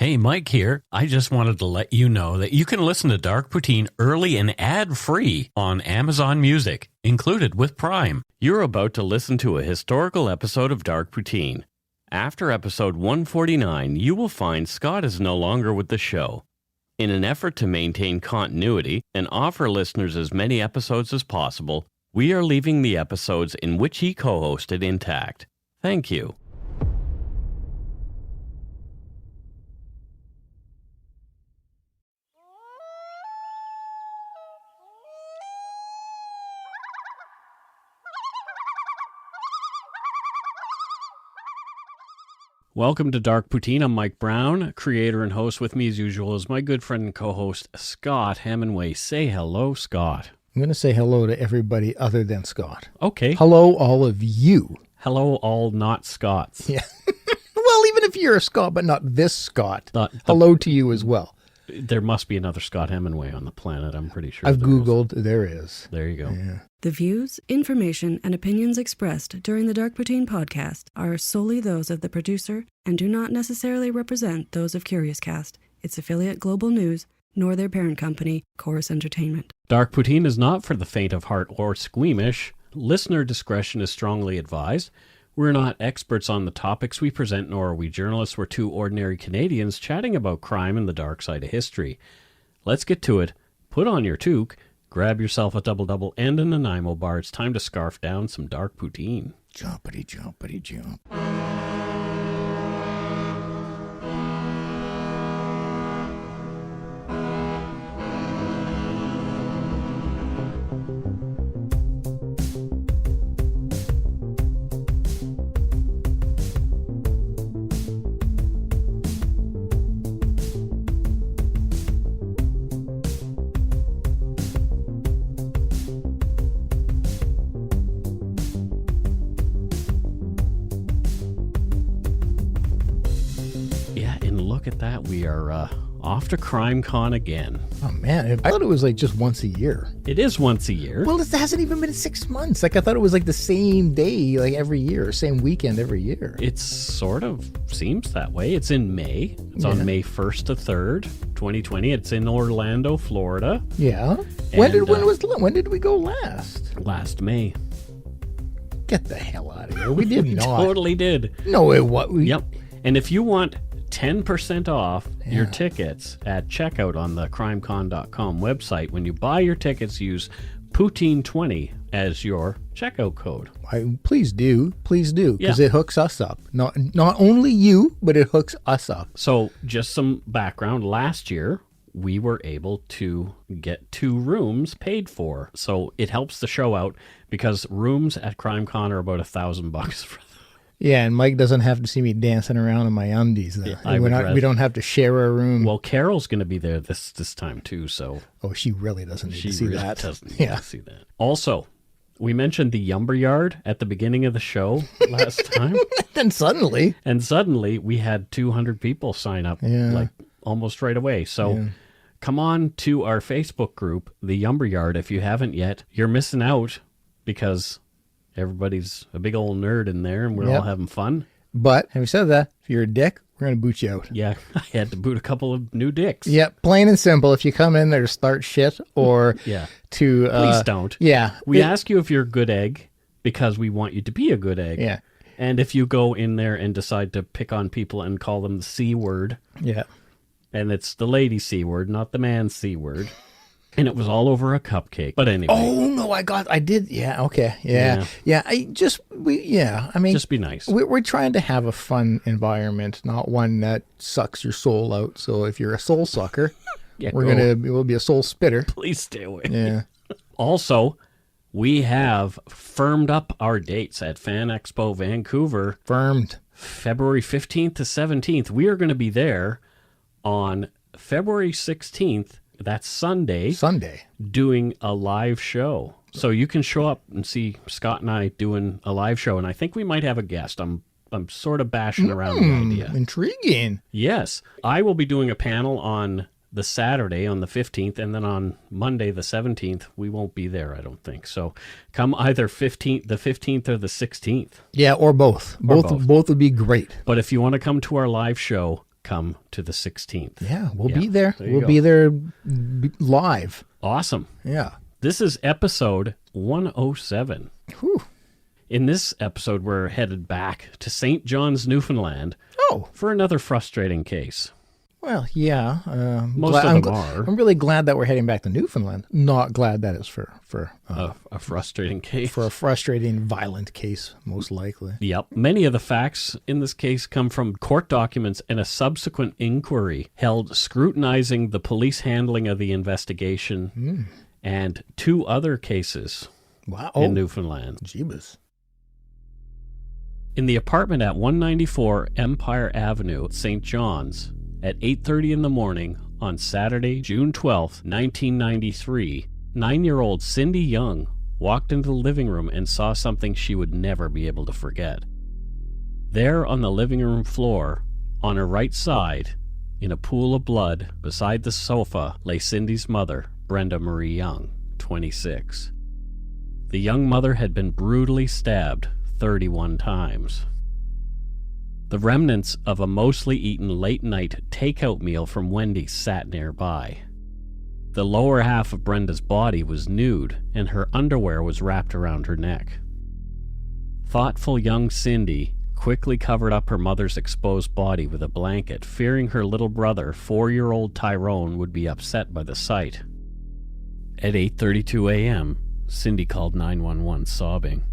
Hey, Mike here. I just wanted to let you know that you can listen to Dark Poutine early and ad-free on Amazon Music, included with Prime. You're about to listen to a historical episode of Dark Poutine. After episode 149, you will find Scott is no longer with the show. In an effort to maintain continuity and offer listeners as many episodes as possible, we are leaving the episodes in which he co-hosted intact. Thank you. Welcome to Dark Poutine. I'm Mike Brown, creator and host. With me as usual is my good friend and co-host, Scott Hemingway. Say hello, Scott. I'm going to say hello to everybody other than Scott. Okay. Hello, all of you. Hello, all not Scots. Yeah. Well, even if you're a Scot, but not this Scott, hello to you as well. There must be another Scott Hemingway on the planet, I'm pretty sure. I've Googled, there is. There you go. Yeah. The views, information, and opinions expressed during the Dark Poutine podcast are solely those of the producer and do not necessarily represent those of Curious Cast, its affiliate Global News, nor their parent company, Chorus Entertainment. Dark Poutine is not for the faint of heart or squeamish. Listener discretion is strongly advised. We're not experts on the topics we present, nor are we journalists. We're two ordinary Canadians chatting about crime and the dark side of history. Let's get to it. Put on your toque, grab yourself a double-double and a Nanaimo bar. It's time to scarf down some Dark Poutine. Jumpity, jumpity, jump. At that, we are off to CrimeCon again. Oh, man. I thought it was like just once a year. It is once a year. Well, it hasn't even been 6 months. Like, I thought it was like the same day, like every year, same weekend every year. It sort of seems that way. It's in May. It's on May 1st to 3rd, 2020. It's in Orlando, Florida. Yeah. When did we go last? Last May. Get the hell out of here. We did not. Totally did. No, it what? Yep. And if you want 10% off your tickets at checkout on the crimecon.com website. When you buy your tickets, use Poutine20 as your checkout code. Please do, because it hooks us up. Not only you, but it hooks us up. So just some background. Last year, we were able to get 2 rooms paid for. So it helps the show out because rooms at CrimeCon are about $1,000 for them. Yeah, and Mike doesn't have to see me dancing around in my undies. We don't have to share a room. Well, Carol's going to be there this time too, so... Oh, she really doesn't need to see that. Doesn't need to see that. Also, we mentioned the Yumber Yard at the beginning of the show last time. And suddenly, we had 200 people sign up, like almost right away. So come on to our Facebook group, the Yumber Yard, if you haven't yet. You're missing out because... everybody's a big old nerd in there, and we're all having fun. But having said that, if you're a dick, we're going to boot you out. Yeah, I had to boot a couple of new dicks. Yep, plain and simple. If you come in there to start shit or to... please don't. Yeah. We ask you if you're a good egg because we want you to be a good egg. Yeah. And if you go in there and decide to pick on people and call them the C word. Yeah. And it's the lady C word, not the man C word. And it was all over a cupcake. But anyway. Oh, no, I did. Yeah, okay. Yeah. Just be nice. We're trying to have a fun environment, not one that sucks your soul out. So if you're a soul sucker, we'll be a soul spitter. Please stay away. Yeah. Also, we have firmed up our dates at Fan Expo Vancouver. Firmed. February 15th to 17th. We are going to be there on February 16th. That's Sunday, doing a live show. So you can show up and see Scott and I doing a live show, and I think we might have a guest. I'm sort of bashing around the idea. Intriguing. Yes. I will be doing a panel on the Saturday on the 15th, and then on Monday the 17th, we won't be there, I don't think. So come either the 15th or the 16th. Yeah, or both. Both would be great. But if you want to come to our live show, come to the 16th. Yeah, we'll be there. We'll be there live. Awesome. Yeah. This is episode 107. Whew. In this episode, we're headed back to St. John's, Newfoundland for another frustrating case. Well, yeah. Most of them are. I'm really glad that we're heading back to Newfoundland. Not glad that it's for a frustrating case. For a frustrating, violent case, most likely. Yep. Many of the facts in this case come from court documents and a subsequent inquiry held scrutinizing the police handling of the investigation and 2 other cases in Newfoundland. Jeebus. In the apartment at 194 Empire Avenue, St. John's, at 8:30 in the morning on Saturday, June 12, 1993, 9-year-old Cindy Young walked into the living room and saw something she would never be able to forget. There on the living room floor, on her right side, in a pool of blood beside the sofa, lay Cindy's mother, Brenda Marie Young, 26. The young mother had been brutally stabbed 31 times. The remnants of a mostly eaten late-night takeout meal from Wendy's sat nearby. The lower half of Brenda's body was nude, and her underwear was wrapped around her neck. Thoughtful young Cindy quickly covered up her mother's exposed body with a blanket, fearing her little brother, 4-year-old Tyrone, would be upset by the sight. At 8:32 a.m., Cindy called 911 sobbing.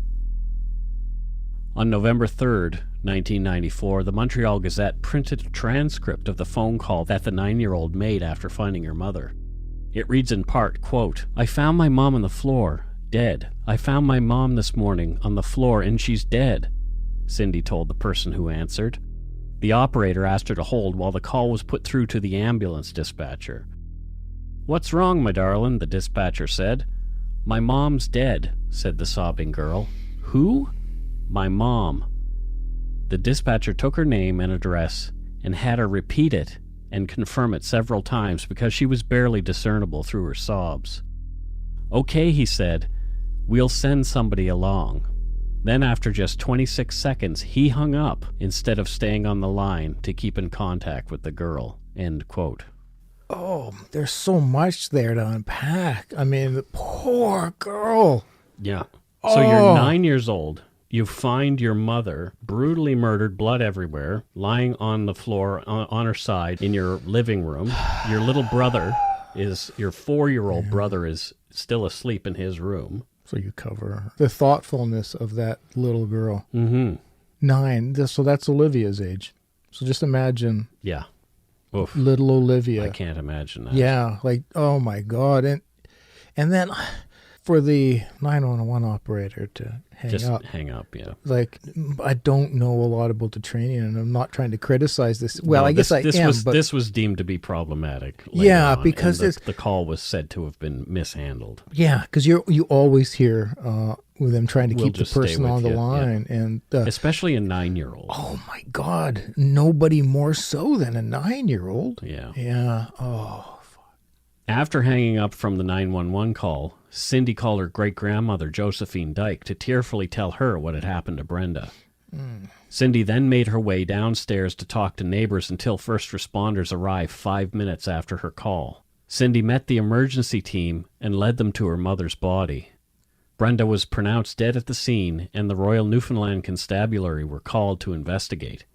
On November 3rd, 1994, the Montreal Gazette printed a transcript of the phone call that the 9-year-old made after finding her mother. It reads in part, quote, "I found my mom on the floor, dead. I found my mom this morning on the floor and she's dead," Cindy told the person who answered. The operator asked her to hold while the call was put through to the ambulance dispatcher. "What's wrong, my darling?" the dispatcher said. "My mom's dead," said the sobbing girl. "Who?" "My mom." The dispatcher took her name and address and had her repeat it and confirm it several times because she was barely discernible through her sobs. "Okay," he said, "we'll send somebody along." Then after just 26 seconds, he hung up instead of staying on the line to keep in contact with the girl. End quote. Oh, there's so much there to unpack. I mean, the poor girl. Yeah. So you're 9 years old. You find your mother brutally murdered, blood everywhere, lying on the floor on her side in your living room. Your little brother your 4-year-old brother is still asleep in his room. So you cover her. The thoughtfulness of that little girl. Mm-hmm. 9. So that's Olivia's age. So just imagine. Yeah. Oof. Little Olivia. I can't imagine that. Yeah. Like, oh my God. And then for the 911 operator to hang up, yeah. Like, I don't know a lot about the training, and I'm not trying to criticize this. Well, no, I guess I am. But this was deemed to be problematic. Yeah, because the call was said to have been mishandled. Yeah, because you always hear with them trying to keep the person on the line, and especially a 9-year-old. Oh my God, nobody more so than a 9-year-old. Yeah. Yeah. Oh. Fuck. After hanging up from the 911 call, Cindy called her great-grandmother, Josephine Dyke, to tearfully tell her what had happened to Brenda. Cindy then made her way downstairs to talk to neighbors until first responders arrived 5 minutes after her call. Cindy met the emergency team and led them to her mother's body. Brenda was pronounced dead at the scene, and the Royal Newfoundland Constabulary were called to investigate.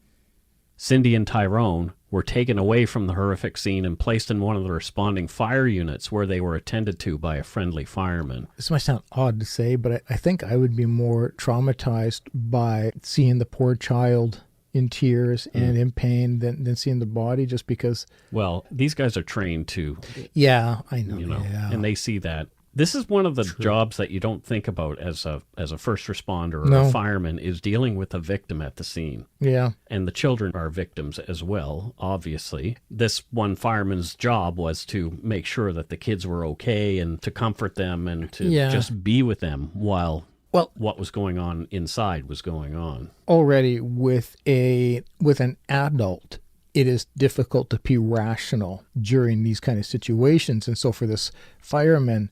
Cindy and Tyrone were taken away from the horrific scene and placed in one of the responding fire units where they were attended to by a friendly fireman. This might sound odd to say, but I think I would be more traumatized by seeing the poor child in tears and in pain than seeing the body, just because... Well, these guys are trained to... Yeah, I know. Yeah. And they see that. This is one of the jobs that you don't think about as a first responder or a fireman, is dealing with a victim at the scene. Yeah. And the children are victims as well, obviously. This one fireman's job was to make sure that the kids were okay and to comfort them and to just be with them while what was going on inside was going on. Already with an adult, it is difficult to be rational during these kind of situations. And so for this fireman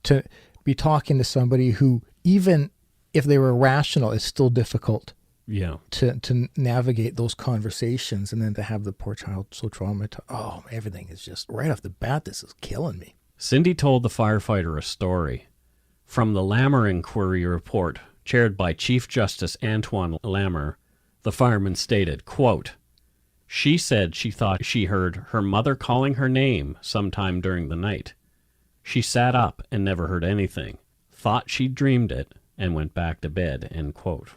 to be talking to somebody who, even if they were rational, is still difficult to navigate those conversations, and then to have the poor child so traumatized. Oh, everything is just right off the bat. This is killing me. Cindy told the firefighter a story. From the Lammer Inquiry report, chaired by Chief Justice Antoine Lammer, the fireman stated, quote, "She said she thought she heard her mother calling her name sometime during the night. She sat up and never heard anything, thought she dreamed it, and went back to bed," end quote.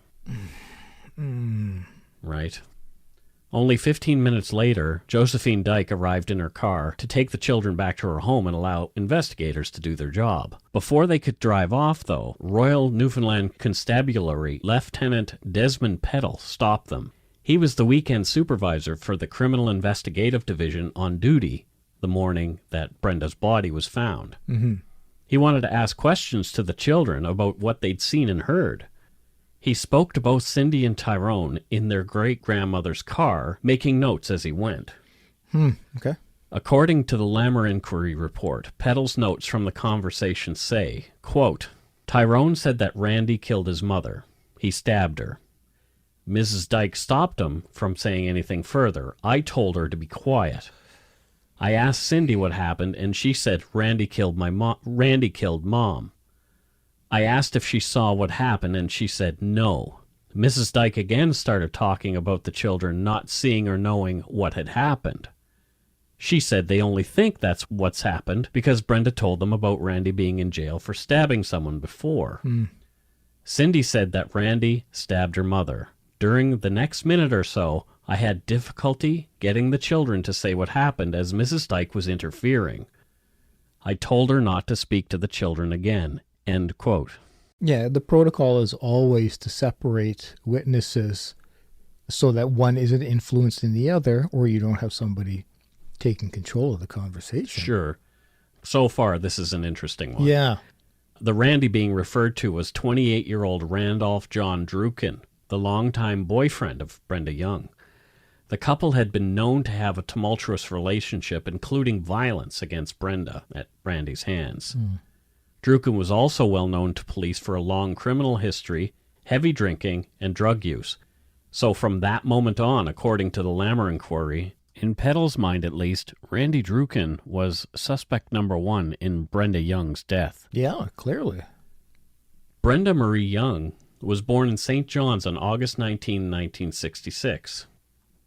Right. Only 15 minutes later, Josephine Dyke arrived in her car to take the children back to her home and allow investigators to do their job. Before they could drive off, though, Royal Newfoundland Constabulary Lieutenant Desmond Peddle stopped them. He was the weekend supervisor for the Criminal Investigative Division on duty the morning that Brenda's body was found. Mm-hmm. He wanted to ask questions to the children about what they'd seen and heard. He spoke to both Cindy and Tyrone in their great-grandmother's car, making notes as he went. Okay. According to the Lammer Inquiry report, Peddle's notes from the conversation say, quote, "Tyrone said that Randy killed his mother. He stabbed her. Mrs. Dyke stopped him from saying anything further. I told her to be quiet. I asked Cindy what happened, and she said Randy killed Mom. I asked if she saw what happened, and she said no. Mrs. Dyke again started talking about the children not seeing or knowing what had happened. She said they only think that's what's happened because Brenda told them about Randy being in jail for stabbing someone before. Cindy said that Randy stabbed her mother. During the next minute or so, I had difficulty getting the children to say what happened as Mrs. Dyke was interfering. I told her not to speak to the children again." End quote. Yeah, the protocol is always to separate witnesses so that one isn't influencing the other, or you don't have somebody taking control of the conversation. Sure. So far, this is an interesting one. Yeah. The Randy being referred to was 28-year-old Randolph John Druken, the longtime boyfriend of Brenda Young. The couple had been known to have a tumultuous relationship, including violence against Brenda at Randy's hands. Druken was also well known to police for a long criminal history, heavy drinking, and drug use. So from that moment on, according to the Lammer Inquiry, in Peddle's mind at least, Randy Druken was suspect number one in Brenda Young's death. Yeah, clearly. Brenda Marie Young was born in St. John's on August 19, 1966.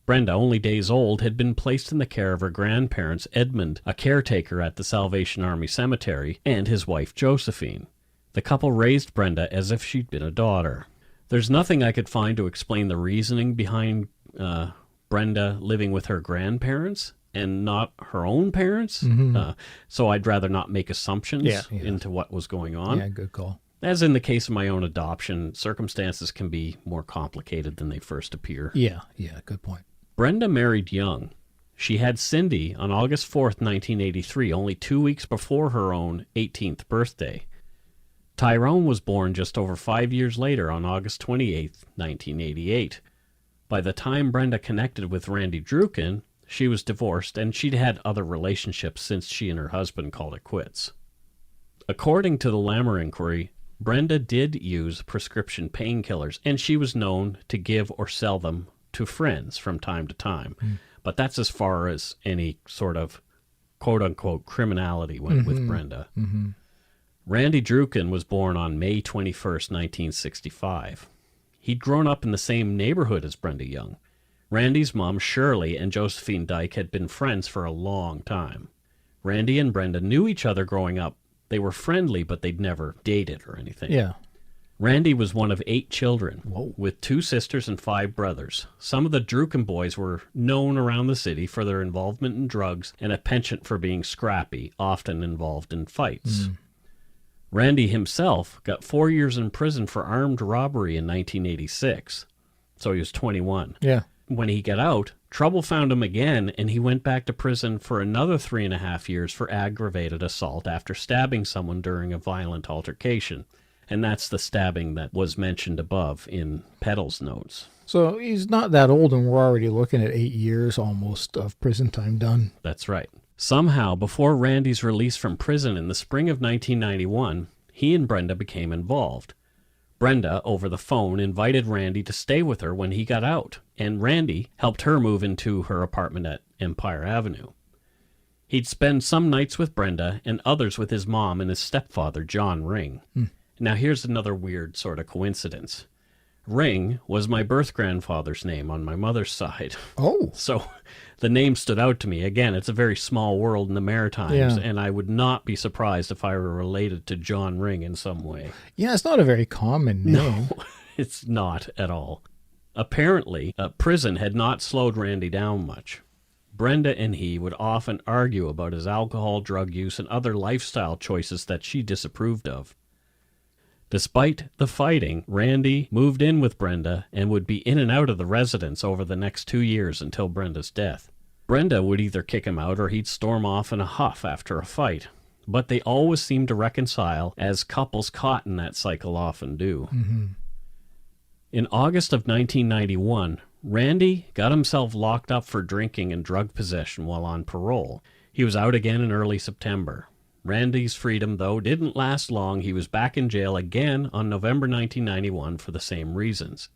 Brenda, only days old, had been placed in the care of her grandparents, Edmund, a caretaker at the Salvation Army Cemetery, and his wife, Josephine. The couple raised Brenda as if she'd been a daughter. There's nothing I could find to explain the reasoning behind Brenda living with her grandparents and not her own parents, so I'd rather not make assumptions into what was going on. Yeah, good call. As in the case of my own adoption, circumstances can be more complicated than they first appear. Yeah, good point. Brenda married young. She had Cindy on August 4th, 1983, only 2 weeks before her own 18th birthday. Tyrone was born just over 5 years later on August 28th, 1988. By the time Brenda connected with Randy Druken, she was divorced and she'd had other relationships since she and her husband called it quits. According to the Lammer Inquiry, Brenda did use prescription painkillers, and she was known to give or sell them to friends from time to time. But that's as far as any sort of quote-unquote criminality went with Brenda. Randy Druken was born on May 21st, 1965. He'd grown up in the same neighborhood as Brenda Young. Randy's mom, Shirley, and Josephine Dyke had been friends for a long time. Randy and Brenda knew each other growing up. They were friendly, but they'd never dated or anything. Yeah. Randy was one of 8 children, with 2 sisters and 5 brothers. Some of the Druken boys were known around the city for their involvement in drugs and a penchant for being scrappy, often involved in fights. Randy himself got 4 years in prison for armed robbery in 1986, so he was 21. Yeah. When he got out, trouble found him again, and he went back to prison for another 3.5 years for aggravated assault after stabbing someone during a violent altercation. And that's the stabbing that was mentioned above in Peddle's notes. So he's not that old, and we're already looking at 8 years almost of prison time done. That's right. Somehow, before Randy's release from prison in the spring of 1991, he and Brenda became involved. Brenda, over the phone, invited Randy to stay with her when he got out, and Randy helped her move into her apartment at Empire Avenue. He'd spend some nights with Brenda and others with his mom and his stepfather, John Ring. Now here's another weird sort of coincidence. Ring was my birth-grandfather's name on my mother's side. Oh. So the name stood out to me. Again, it's a very small world in the Maritimes, and I would not be surprised if I were related to John Ring in some way. Yeah, it's not a very common name. No, it's not at all. Apparently, prison had not slowed Randy down much. Brenda and he would often argue about his alcohol, drug use, and other lifestyle choices that she disapproved of. Despite the fighting, Randy moved in with Brenda and would be in and out of the residence over the next 2 years until Brenda's death. Brenda would either kick him out or he'd storm off in a huff after a fight, but they always seemed to reconcile, as couples caught in that cycle often do. In August of 1991, Randy got himself locked up for drinking and drug possession while on parole. He was out again in early September. Randy's freedom, though, didn't last long. He was back in jail again on November 1991 for the same reasons.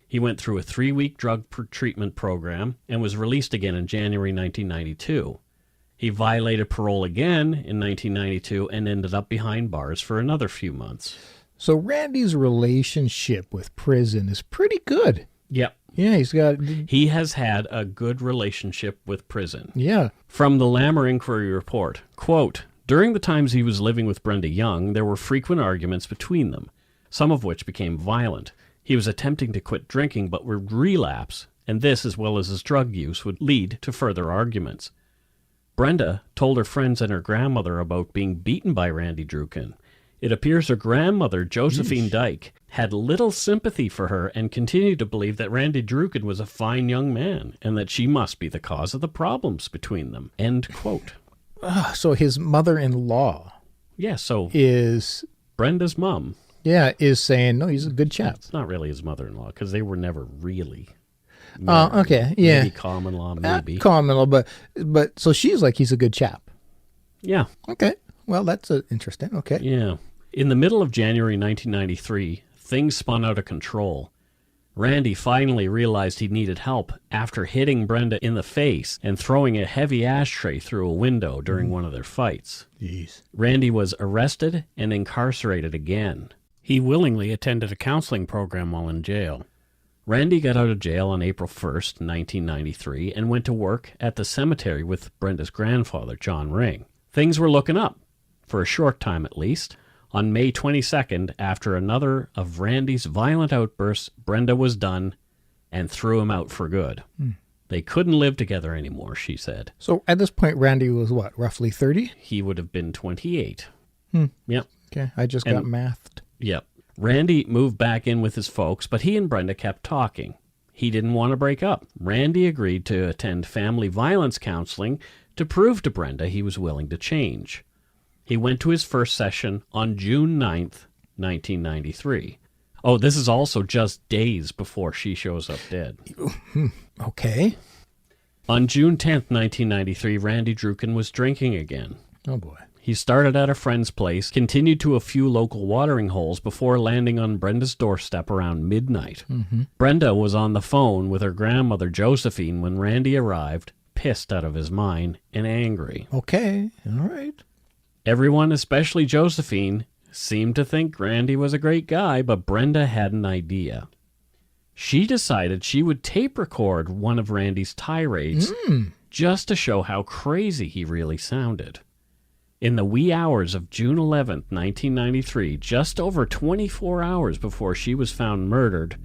He went through a 3-week drug treatment program and was released again in January 1992. He violated parole again in 1992 and ended up behind bars for another few months. So Randy's relationship with prison is pretty good. Yep. Yeah, he has had a good relationship with prison. Yeah. From the Lammer Inquiry Report, quote, "During the times he was living with Brenda Young, there were frequent arguments between them, some of which became violent. He was attempting to quit drinking but would relapse, and this, as well as his drug use, would lead to further arguments. Brenda told her friends and her grandmother about being beaten by Randy Druken. It appears her grandmother, Josephine Dyke, had little sympathy for her and continued to believe that Randy Druken was a fine young man and that she must be the cause of the problems between them." End quote. So his mother-in-law is Brenda's mom. Yeah, is saying, no, he's a good chap. It's not really his mother-in-law because they were never really okay, yeah. Maybe common law, maybe. Common law, but so she's like, he's a good chap. Yeah. Okay. Well, that's interesting. Okay. Yeah. In the middle of January 1993, things spun out of control. Randy finally realized he needed help after hitting Brenda in the face and throwing a heavy ashtray through a window during one of their fights. Jeez. Randy was arrested and incarcerated again. He willingly attended a counseling program while in jail. Randy got out of jail on April 1st, 1993, and went to work at the cemetery with Brenda's grandfather, John Ring. Things were looking up, for a short time at least. On May 22nd, after another of Randy's violent outbursts, Brenda was done and threw him out for good. They couldn't live together anymore, she said. So at this point, Randy was what, roughly 30? He would have been 28. Yep. Okay, I just got mathed. Yep. Randy moved back in with his folks, but he and Brenda kept talking. He didn't want to break up. Randy agreed to attend family violence counseling to prove to Brenda he was willing to change. He went to his first session on June 9th, 1993. Oh, this is also just days before she shows up dead. Okay. On June 10th, 1993, Randy Druken was drinking again. Oh, boy. He started at a friend's place, continued to a few local watering holes before landing on Brenda's doorstep around midnight. Brenda was on the phone with her grandmother, Josephine, when Randy arrived, pissed out of his mind and angry. Okay, all right. Everyone, especially Josephine, seemed to think Randy was a great guy, but Brenda had an idea. She decided she would tape record one of Randy's tirades just to show how crazy he really sounded. In the wee hours of June 11th, 1993, just over 24 hours before she was found murdered,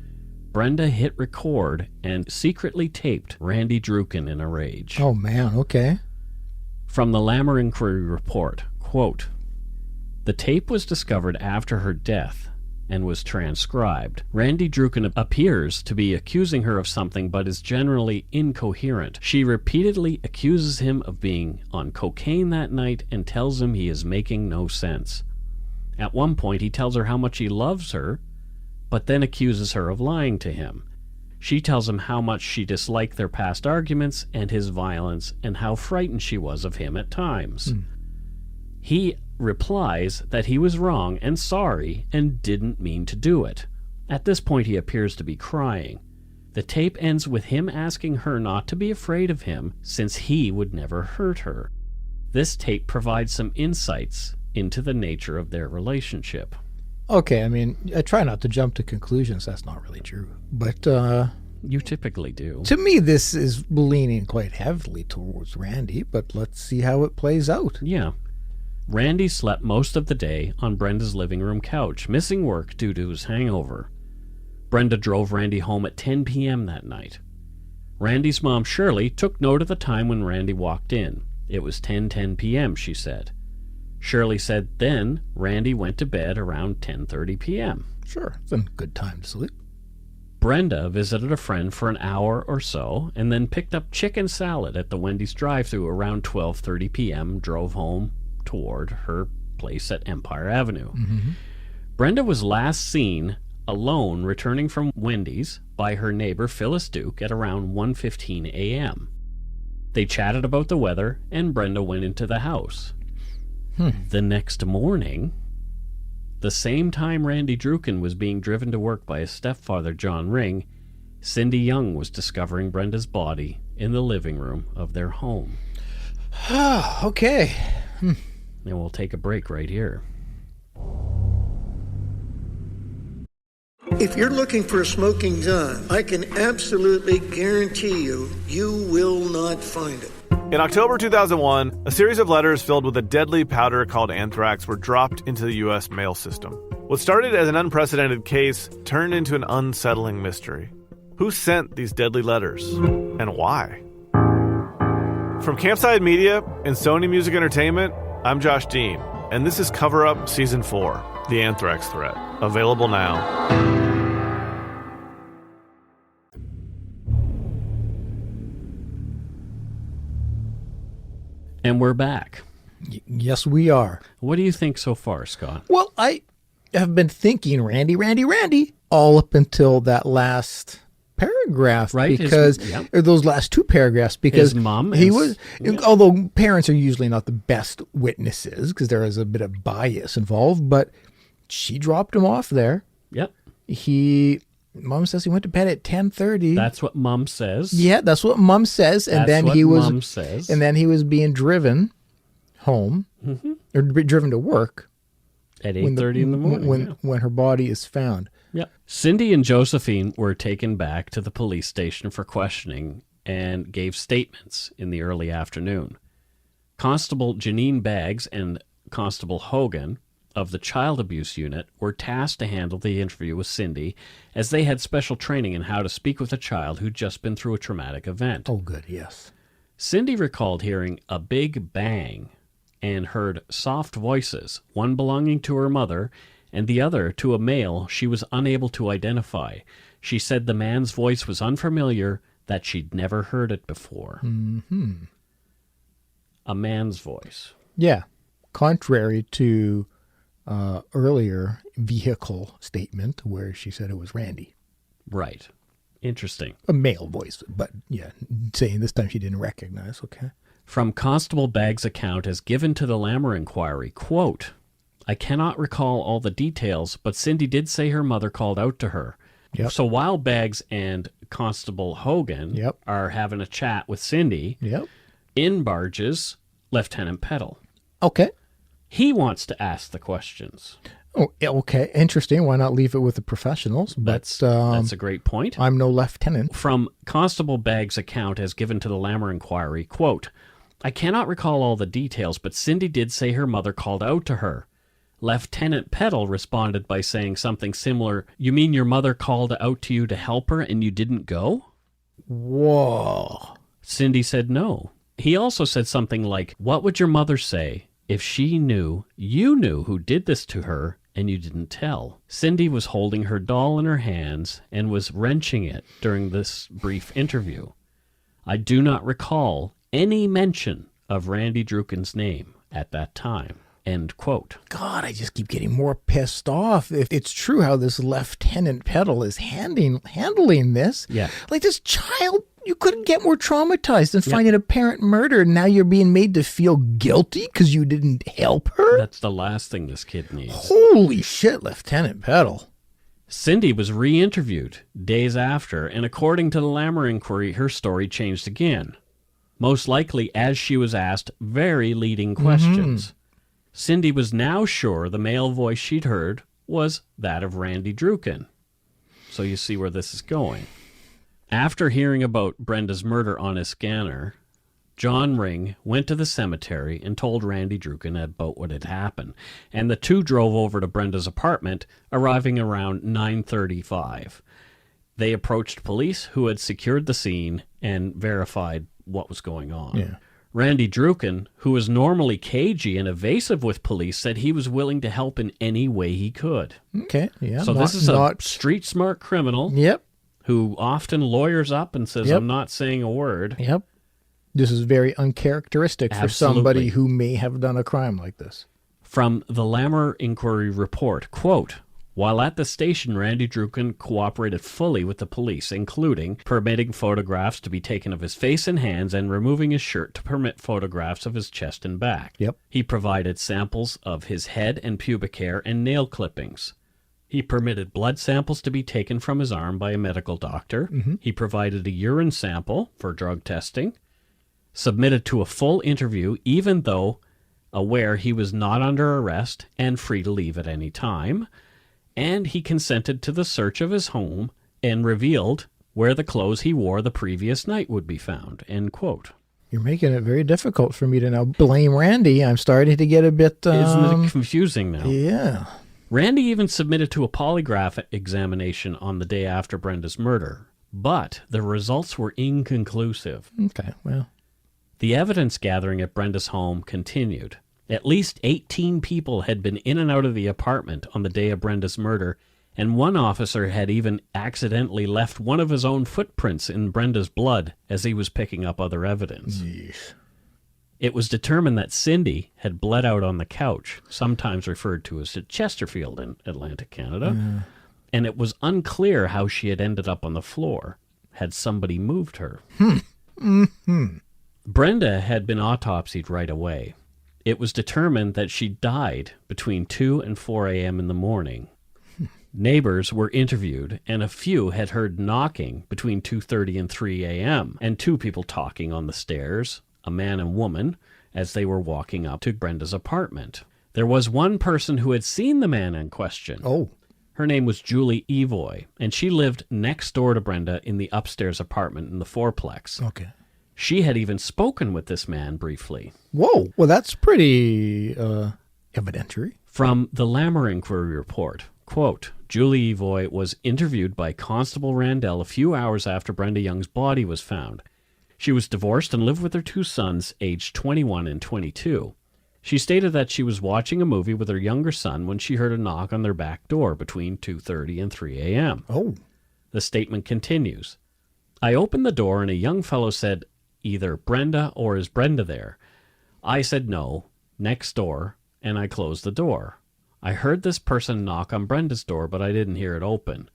Brenda hit record and secretly taped Randy Druken in a rage. Oh, man, okay. From the Lammer Inquiry Report, quote, "The tape was discovered after her death and was transcribed. Randy Druken appears to be accusing her of something but is generally incoherent. She repeatedly accuses him of being on cocaine that night and tells him he is making no sense. At one point he tells her how much he loves her, but then accuses her of lying to him. She tells him how much she disliked their past arguments and his violence and how frightened she was of him at times. He replies that he was wrong and sorry and didn't mean to do it. At this point, he appears to be crying. The tape ends with him asking her not to be afraid of him since he would never hurt her. This tape provides some insights into the nature of their relationship. Okay, I mean, I try not to jump to conclusions. That's not really true. But you typically do. To me, this is leaning quite heavily towards Randy, but let's see how it plays out. Yeah. Randy slept most of the day on Brenda's living room couch, missing work due to his hangover. Brenda drove Randy home at 10 p.m. that night. Randy's mom, Shirley, took note of the time when Randy walked in. It was 10:10 p.m., she said. Shirley said then Randy went to bed around 10:30 p.m. Sure, it's a good time to sleep. Brenda visited a friend for an hour or so and then picked up chicken salad at the Wendy's drive-thru around 12:30 p.m., drove home toward her place at Empire Avenue. Mm-hmm. Brenda was last seen alone returning from Wendy's by her neighbor Phyllis Duke at around 1:15 a.m. They chatted about the weather and Brenda went into the house. The next morning, the same time Randy Druken was being driven to work by his stepfather John Ring, Cindy Young was discovering Brenda's body in the living room of their home. Okay. And we'll take a break right here. If you're looking for a smoking gun, I can absolutely guarantee you, you will not find it. In October 2001, a series of letters filled with a deadly powder called anthrax were dropped into the U.S. mail system. What started as an unprecedented case turned into an unsettling mystery. Who sent these deadly letters? And why? From Campside Media and Sony Music Entertainment, I'm Josh Dean, and this is Cover Up Season 4, The Anthrax Threat. Available now. And we're back. Yes, we are. What do you think so far, Scott? Well, I have been thinking Randy all up until that last paragraph, right? Because or those last two paragraphs, because his mom although parents are usually not the best witnesses because there is a bit of bias involved, but she dropped him off there. Yep. Mom says he went to bed at 10:30. That's what Mom says. Yeah, that's what Mom says. And then he was being driven home or driven to work at 8:30 in the morning when her body is found. Yep. Cindy and Josephine were taken back to the police station for questioning and gave statements in the early afternoon. Constable Janine Baggs and Constable Hogan of the Child Abuse Unit were tasked to handle the interview with Cindy, as they had special training in how to speak with a child who'd just been through a traumatic event. Oh, good, yes. Cindy recalled hearing a big bang and heard soft voices, one belonging to her mother and the other to a male she was unable to identify. She said the man's voice was unfamiliar, that she'd never heard it before. Mm-hmm. A man's voice. Yeah. Contrary to earlier vehicle statement where she said it was Randy. Right. Interesting. A male voice, but yeah, saying this time she didn't recognize. Okay. From Constable Baggs' account as given to the Lammer inquiry, quote, I cannot recall all the details, but Cindy did say her mother called out to her. Yep. So while Baggs and Constable Hogan are having a chat with Cindy, in barges Lieutenant Peddle. Okay. He wants to ask the questions. Oh, okay. Interesting. Why not leave it with the professionals? But, that's a great point. I'm no lieutenant. From Constable Baggs' account as given to the Lammer inquiry, quote, I cannot recall all the details, but Cindy did say her mother called out to her. Lieutenant Peddle responded by saying something similar. You mean your mother called out to you to help her and you didn't go? Whoa. Cindy said no. He also said something like, what would your mother say if she knew you knew who did this to her and you didn't tell? Cindy was holding her doll in her hands and was wrenching it during this brief interview. I do not recall any mention of Randy Druken's name at that time. End quote. God, I just keep getting more pissed off. If it's true how this Lieutenant Peddle is handling this, yeah, like this child couldn't get more traumatized than finding a parent murdered. Now you're being made to feel guilty because you didn't help her? That's the last thing this kid needs. Holy shit, Lieutenant Peddle. Cindy was re-interviewed days after, and according to the Lammer inquiry, her story changed again. Most likely as she was asked very leading questions. Cindy was now sure the male voice she'd heard was that of Randy Druken. So you see where this is going. After hearing about Brenda's murder on his scanner, John Ring went to the cemetery and told Randy Druken about what had happened, and the two drove over to Brenda's apartment, arriving around 9:35. They approached police, who had secured the scene and verified what was going on. Yeah. Randy Druken, who was normally cagey and evasive with police, said he was willing to help in any way he could. Okay, yeah. So this is a street-smart criminal who often lawyers up and says, I'm not saying a word. Yep. This is very uncharacteristic for somebody who may have done a crime like this. From the Lammer Inquiry Report, quote, while at the station, Randy Druken cooperated fully with the police, including permitting photographs to be taken of his face and hands and removing his shirt to permit photographs of his chest and back. Yep. He provided samples of his head and pubic hair and nail clippings. He permitted blood samples to be taken from his arm by a medical doctor. He provided a urine sample for drug testing, submitted to a full interview even though aware he was not under arrest and free to leave at any time, and he consented to the search of his home and revealed where the clothes he wore the previous night would be found, end quote. You're making it very difficult for me to now blame Randy. I'm starting to get a bit... Isn't it confusing now? Yeah. Randy even submitted to a polygraph examination on the day after Brenda's murder, but the results were inconclusive. Okay, well... The evidence gathering at Brenda's home continued. At least 18 people had been in and out of the apartment on the day of Brenda's murder, and one officer had even accidentally left one of his own footprints in Brenda's blood as he was picking up other evidence. Yeesh. It was determined that Cindy had bled out on the couch, sometimes referred to as Chesterfield in Atlantic Canada, and it was unclear how she had ended up on the floor. Had somebody moved her? Brenda had been autopsied right away. It was determined that she died between 2 and 4 a.m. in the morning. Neighbors were interviewed, and a few had heard knocking between 2:30 and 3 a.m., and two people talking on the stairs, a man and woman, as they were walking up to Brenda's apartment. There was one person who had seen the man in question. Oh. Her name was Julie Evoy, and she lived next door to Brenda in the upstairs apartment in the fourplex. Okay. She had even spoken with this man briefly. Whoa. Well, that's pretty evidentiary. From the Lammer Inquiry Report, quote, Julie Evoy was interviewed by Constable Randell a few hours after Brenda Young's body was found. She was divorced and lived with her two sons, aged 21 and 22. She stated that she was watching a movie with her younger son when she heard a knock on their back door between 2:30 and 3 a.m. Oh. The statement continues. I opened the door and a young fellow said, either Brenda or is Brenda there? I said no, next door, and I closed the door. I heard this person knock on Brenda's door, but I didn't hear it open.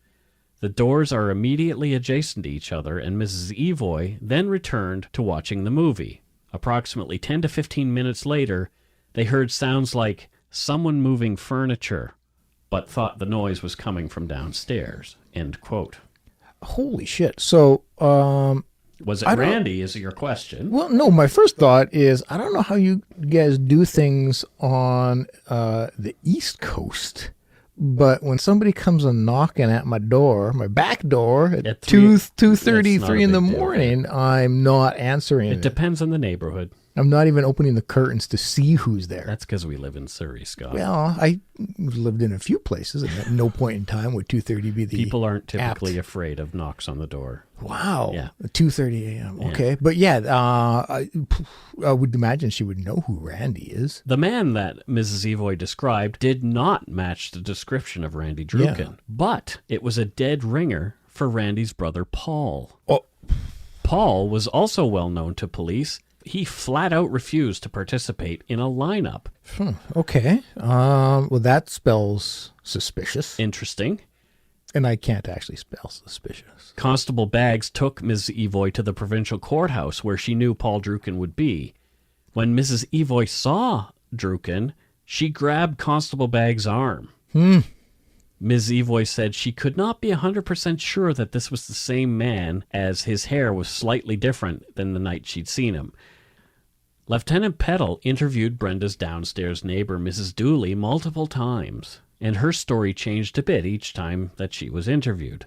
The doors are immediately adjacent to each other, and Mrs. Evoy then returned to watching the movie. Approximately 10 to 15 minutes later, they heard sounds like someone moving furniture, but thought the noise was coming from downstairs, end quote. Holy shit. So, was it Randy, is your question? Well, no, my first thought is, I don't know how you guys do things on the East Coast, but when somebody comes a knocking at my door, my back door, at 2:33 in the morning, I'm not answering it. Depends on the neighborhood. I'm not even opening the curtains to see who's there. That's because we live in Surrey, Scott. Well, I lived in a few places, and at no point in time would 2:30 be the people aren't typically afraid of knocks on the door. Wow. Yeah. 2:30 a.m. Okay. Yeah. But I would imagine she would know who Randy is. The man that Mrs. Evoy described did not match the description of Randy Druken, but it was a dead ringer for Randy's brother, Paul. Oh. Paul was also well known to police. He flat out refused to participate in a lineup. Okay. Well, that spells suspicious. Interesting. And I can't actually spell suspicious. Constable Baggs took Ms. Evoy to the provincial courthouse where she knew Paul Druken would be. When Mrs. Evoy saw Druken, she grabbed Constable Baggs' arm. Ms. Evoy said she could not be 100% sure that this was the same man, as his hair was slightly different than the night she'd seen him. Lieutenant Peddle interviewed Brenda's downstairs neighbor, Mrs. Dooley, multiple times, and her story changed a bit each time that she was interviewed.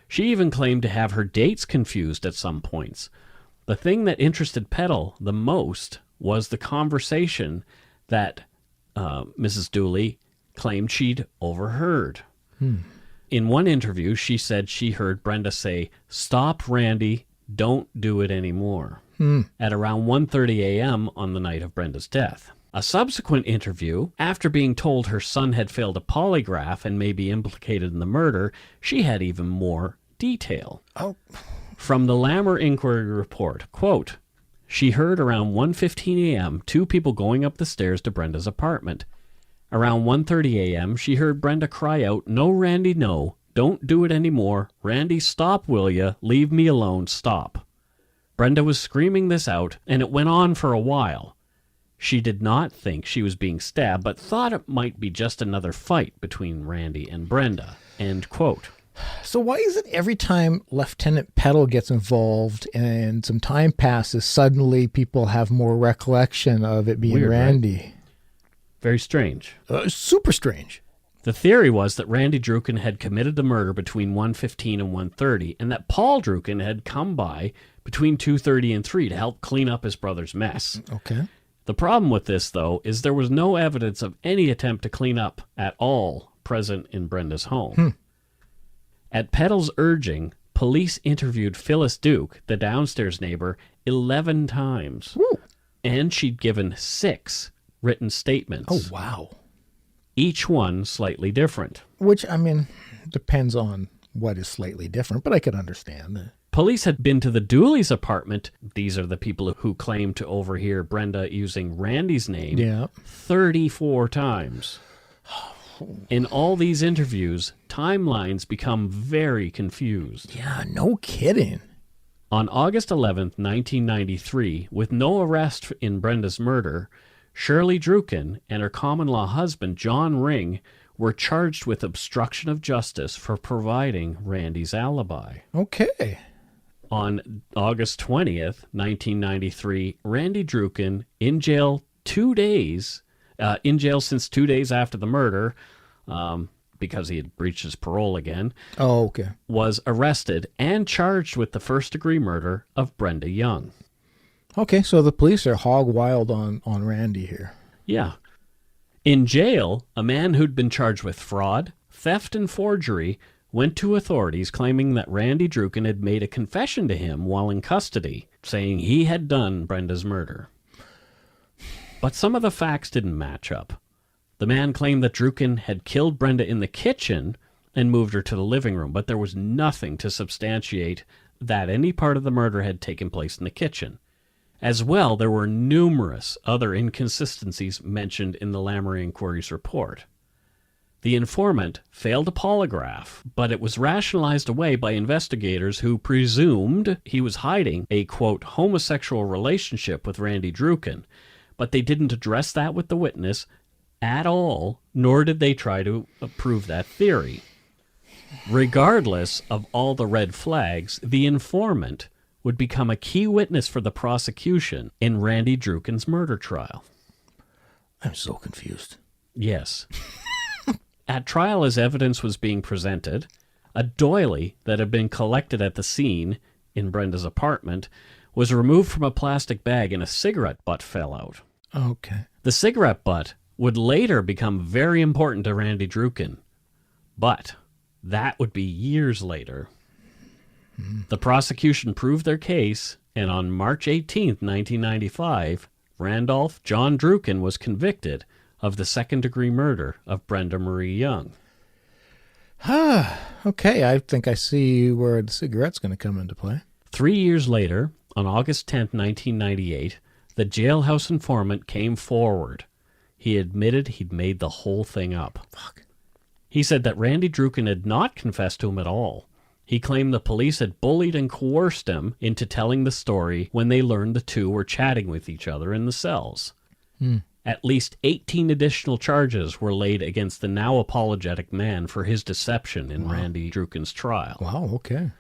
She even claimed to have her dates confused at some points. The thing that interested Peddle the most was the conversation that Mrs. Dooley claimed she'd overheard. In one interview, she said she heard Brenda say, "Stop, Randy, don't do it anymore," at around 1:30 a.m. on the night of Brenda's death. A subsequent interview, after being told her son had failed a polygraph and may be implicated in the murder, she had even more detail. From the Lammer Inquiry Report, quote, she heard around 1:15 a.m. two people going up the stairs to Brenda's apartment. Around 1:30 a.m., she heard Brenda cry out, "No, Randy, no. Don't do it anymore. Randy, stop, will ya? Leave me alone. Stop." Brenda was screaming this out, and it went on for a while. She did not think she was being stabbed, but thought it might be just another fight between Randy and Brenda. End quote. So why is it every time Lieutenant Peddle gets involved and some time passes, suddenly people have more recollection of it being Weird, Randy? Right? Very strange. Super strange. The theory was that Randy Druken had committed the murder between 1:15 and 1:30, and that Paul Druken had come by between 2:30 and 3 to help clean up his brother's mess. Okay. The problem with this, though, is there was no evidence of any attempt to clean up at all present in Brenda's home. At Peddle's urging, police interviewed Phyllis Duke, the downstairs neighbor, 11 times. Woo. And she'd given 6 written statements. Oh, wow. Each one slightly different. Which, I mean, depends on what is slightly different, but I could understand. Police had been to the Dooley's apartment. These are the people who claim to overhear Brenda using Randy's name 34 times. In all these interviews, timelines become very confused. Yeah, no kidding. On August 11th, 1993, with no arrest in Brenda's murder, Shirley Druken and her common-law husband, John Ring, were charged with obstruction of justice for providing Randy's alibi. Okay. On August 20th, 1993, Randy Druken, in jail since 2 days after the murder, because he had breached his parole again, was arrested and charged with the first-degree murder of Brenda Young. Okay, so the police are hog wild on Randy here. Yeah. In jail, a man who'd been charged with fraud, theft, and forgery went to authorities claiming that Randy Druken had made a confession to him while in custody, saying he had done Brenda's murder. But some of the facts didn't match up. The man claimed that Druken had killed Brenda in the kitchen and moved her to the living room, but there was nothing to substantiate that any part of the murder had taken place in the kitchen. As well, there were numerous other inconsistencies mentioned in the Lammer Inquiry's report. The informant failed a polygraph, but it was rationalized away by investigators who presumed he was hiding a, quote, homosexual relationship with Randy Druken, but they didn't address that with the witness at all, nor did they try to prove that theory. Regardless of all the red flags, the informant would become a key witness for the prosecution in Randy Druken's murder trial. I'm so confused. Yes. At trial, as evidence was being presented, a doily that had been collected at the scene in Brenda's apartment was removed from a plastic bag and a cigarette butt fell out. Okay. The cigarette butt would later become very important to Randy Druken, but that would be years later. The prosecution proved their case, and on March 18th, 1995, Randolph John Druken was convicted of the second-degree murder of Brenda Marie Young. Okay, I think I see where the cigarette's going to come into play. 3 years later, on August 10th, 1998, the jailhouse informant came forward. He admitted he'd made the whole thing up. Fuck. He said that Randy Druken had not confessed to him at all. He claimed the police had bullied and coerced him into telling the story when they learned the two were chatting with each other in the cells. At least 18 additional charges were laid against the now apologetic man for his deception in Randy Druken's trial. Wow, okay.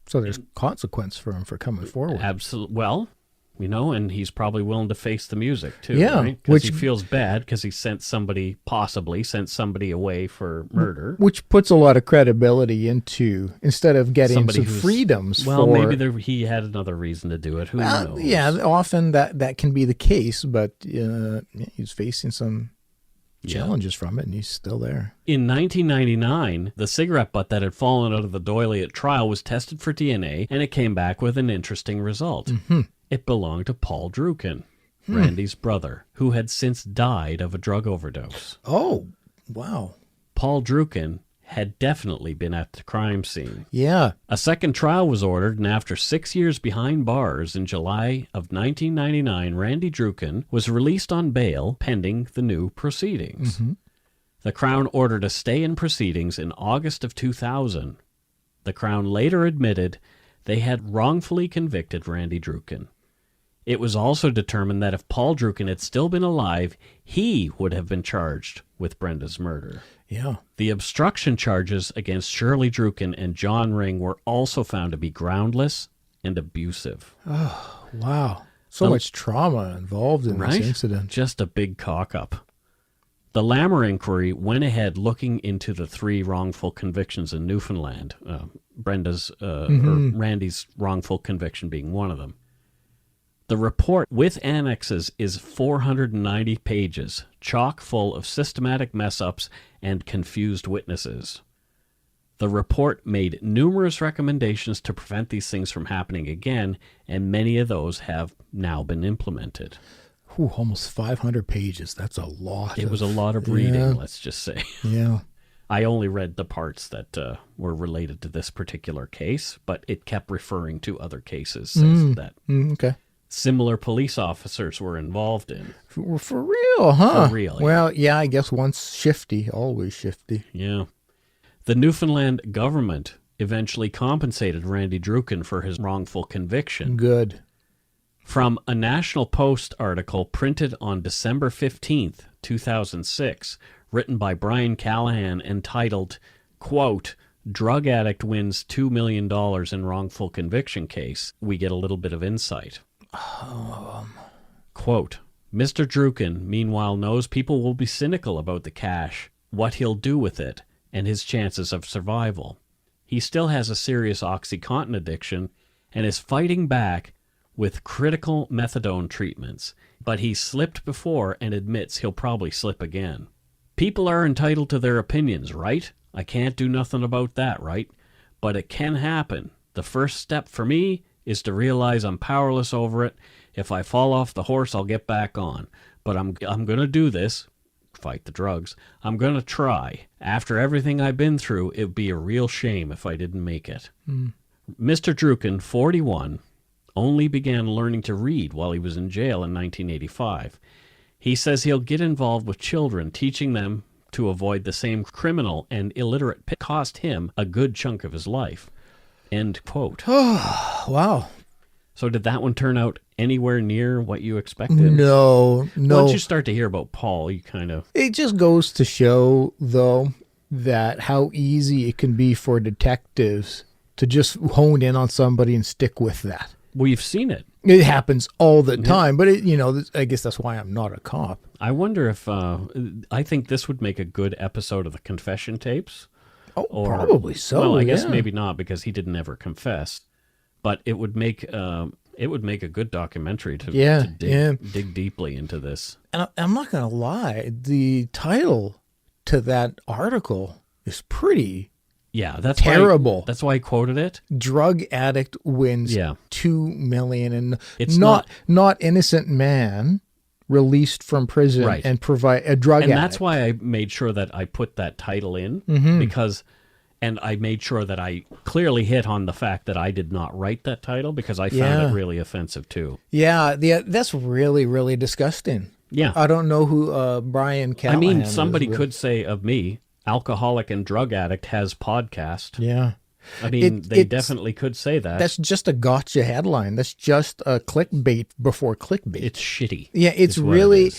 So there's consequence for him for coming forward. Absolutely. Well, and he's probably willing to face the music, too, yeah, right? Because he feels bad because he possibly sent somebody away for murder. Which puts a lot of credibility into, instead of getting some freedoms maybe he had another reason to do it. Who knows? Yeah, often that can be the case, but he's facing some challenges from it, and he's still there. In 1999, the cigarette butt that had fallen out of the doily at trial was tested for DNA, and it came back with an interesting result. Mm-hmm. It belonged to Paul Druken, Randy's brother, who had since died of a drug overdose. Oh, wow. Paul Druken had definitely been at the crime scene. Yeah. A second trial was ordered, and after 6 years behind bars in July of 1999, Randy Druken was released on bail pending the new proceedings. Mm-hmm. The Crown ordered a stay in proceedings in August of 2000. The Crown later admitted they had wrongfully convicted Randy Druken. It was also determined that if Paul Druken had still been alive, he would have been charged with Brenda's murder. Yeah. The obstruction charges against Shirley Druken and John Ring were also found to be groundless and abusive. Oh, wow. So much trauma involved in this incident. Just a big cock-up. The Lammer inquiry went ahead looking into the 3 wrongful convictions in Newfoundland, Brenda's or Randy's wrongful conviction being one of them. The report with annexes is 490 pages, chock full of systematic mess-ups and confused witnesses. The report made numerous recommendations to prevent these things from happening again, and many of those have now been implemented. Ooh, almost 500 pages. That's a lot. It was a lot of reading, let's just say. Yeah. I only read the parts that were related to this particular case, but it kept referring to other cases that okay. Similar police officers were involved in. For real, huh? For real. Yeah. Well, yeah, I guess once shifty, always shifty. Yeah. The Newfoundland government eventually compensated Randy Druken for his wrongful conviction. Good. From a National Post article printed on December 15th, 2006, written by Brian Callahan, entitled, quote, "Drug Addict Wins $2 million in Wrongful Conviction Case," we get a little bit of insight. Quote, "Mr. Druken, meanwhile, knows people will be cynical about the cash, what he'll do with it, and his chances of survival. He still has a serious OxyContin addiction and is fighting back with critical methadone treatments, but he's slipped before and admits he'll probably slip again. People are entitled to their opinions, right? I can't do nothing about that, right? But it can happen. The first step for me is to realize I'm powerless over it. If I fall off the horse, I'll get back on. But I'm going to do this, fight the drugs. I'm going to try. After everything I've been through, it would be a real shame if I didn't make it." Mr. Druken, 41, only began learning to read while he was in jail in 1985. He says he'll get involved with children, teaching them to avoid the same criminal and illiterate pit cost him a good chunk of his life. End quote. Oh, wow. So did that one turn out anywhere near what you expected? No. Once you start to hear about Paul, you kind of... It just goes to show, though, that how easy it can be for detectives to just hone in on somebody and stick with that. We've seen it. It happens all the time, but I guess that's why I'm not a cop. I wonder if I think this would make a good episode of the confession tapes. Oh, probably so. Well, I guess maybe not because he didn't ever confess, but it would make a good documentary to dig deeply into this. And I'm not going to lie, the title to that article is pretty. Yeah, that's terrible. That's why I quoted it. Drug addict wins $2 million, and it's not innocent man released from prison and provide a drug addict. And that's why I made sure that I put that title in because I made sure that I clearly hit on the fact that I did not write that title because I found it really offensive too. Yeah, that's really, really disgusting. Yeah. I don't know who Brian Callahan somebody could say of me, alcoholic and drug addict has podcast. Yeah. I mean, they definitely could say that. That's just a gotcha headline. That's just a clickbait before clickbait. It's shitty. Yeah, it's really,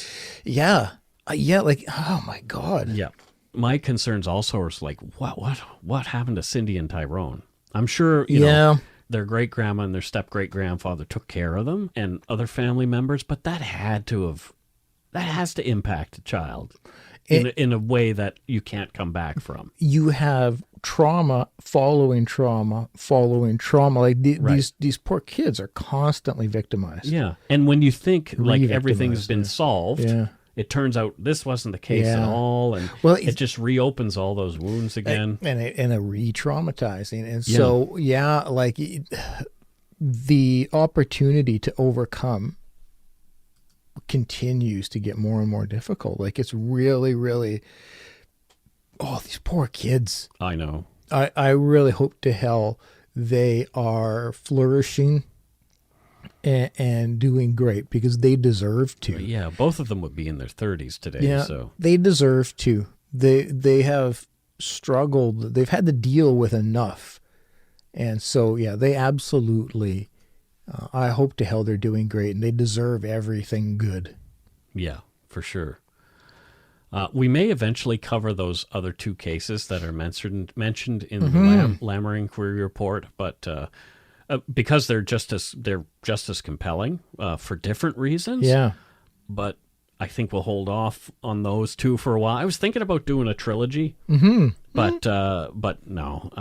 yeah. Like, oh my God. Yeah. My concerns also are like, what happened to Cindy and Tyrone? I'm sure, you know, their great-grandma and their step-great-grandfather took care of them and other family members, but that has to impact a child in a way that you can't come back from. You have trauma following trauma following trauma. Like these poor kids are constantly victimized. Yeah. And when you think like everything's been solved, it turns out this wasn't the case at all. And it just reopens all those wounds again. And a re-traumatizing. And so, like the opportunity to overcome continues to get more and more difficult. Like it's really, really, these poor kids. I know. I really hope to hell they are flourishing and doing great because they deserve to. Yeah, both of them would be in their 30s today. Yeah, so they deserve to. They have struggled. They've had to deal with enough. And so, they absolutely, I hope to hell they're doing great and they deserve everything good. Yeah, for sure. We may eventually cover those other two cases that are mentioned in the Lammering Query Report, but because they're just as compelling for different reasons. Yeah. But I think we'll hold off on those two for a while. I was thinking about doing a trilogy, but no,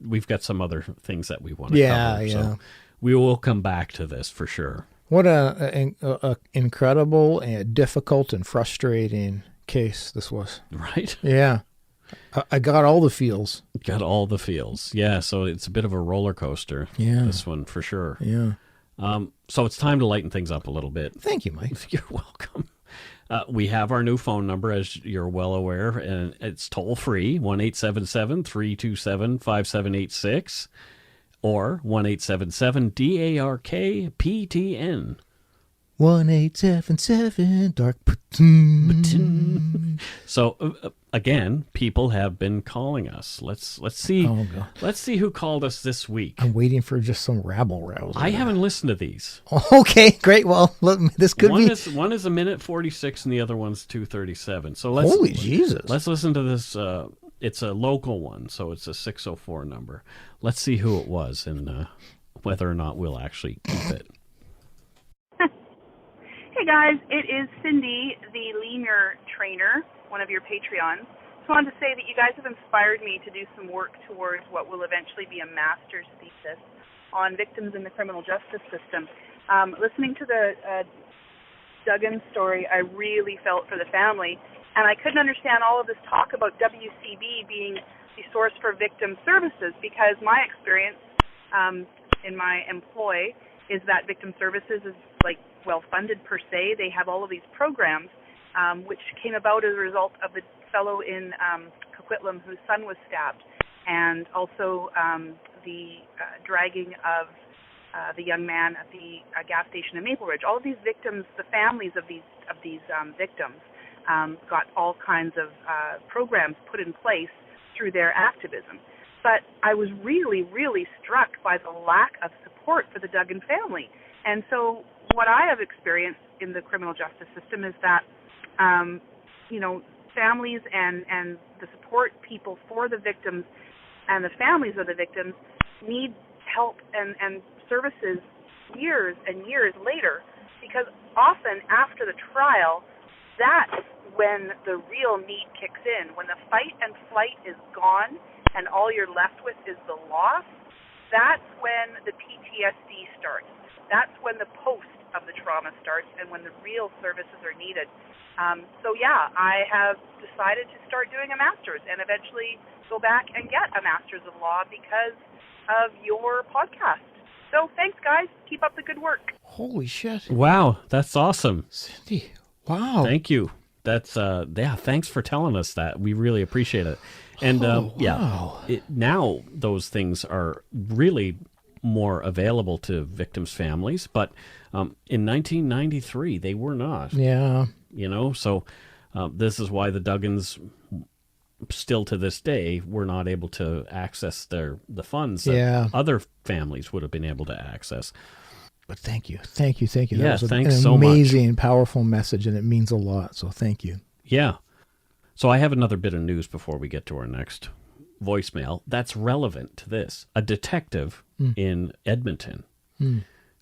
we've got some other things that we want to cover. So we will come back to this for sure. What a incredible and difficult and frustrating case this was. Right? Yeah. I got all the feels. Got all the feels. Yeah, so it's a bit of a roller coaster. Yeah. This one for sure. Yeah. So it's time to lighten things up a little bit. Thank you, Mike. You're welcome. We have our new phone number, as you're well aware, and it's toll-free, 1-877-327-5786 or 1-877-DARK-PTN. 1-877 dark. So again, people have been calling us. Let's see. Let's see who called us this week. I'm waiting for just some rabble-rouse. I haven't listened to these. Okay, great. Well, look, this could one is a minute 46 and the other one's 2:37. So holy Jesus. Let's listen to this. It's a local one, so it's a 604 number. Let's see who it was and whether or not we'll actually keep it. Hey guys, it is Cindy, the Lemur trainer, one of your Patreons. Just wanted to say that you guys have inspired me to do some work towards what will eventually be a master's thesis on victims in the criminal justice system. Listening to the Duggan story, I really felt for the family, and I couldn't understand all of this talk about WCB being the source for victim services because my experience in my employ is that victim services is well-funded per se. They have all of these programs which came about as a result of the fellow in Coquitlam whose son was stabbed, and also the dragging of the young man at the gas station in Maple Ridge. All of these victims, the families of these victims, got all kinds of programs put in place through their activism. But I was really, really struck by the lack of support for the Duggan family. And so what I have experienced in the criminal justice system is that, families and the support people for the victims and the families of the victims need help and services years and years later, because often after the trial, that's when the real need kicks in. When the fight and flight is gone and all you're left with is the loss, that's when the PTSD starts. That's when the post of the trauma starts and when the real services are needed. I have decided to start doing a master's and eventually go back and get a master's of law because of your podcast. So thanks, guys. Keep up the good work. Holy shit. Wow, that's awesome. Cindy, wow. Thank you. That's, thanks for telling us that. We really appreciate it. And, wow. Now those things are really more available to victims' families, but in 1993 they were not. Yeah. So this is why the Duggans still to this day, were not able to access the funds that other families would have been able to access. But thank you. That yeah, was thanks an so much. Amazing, powerful message, and it means a lot. So thank you. Yeah. So I have another bit of news before we get to our next voicemail that's relevant to this. A detective in Edmonton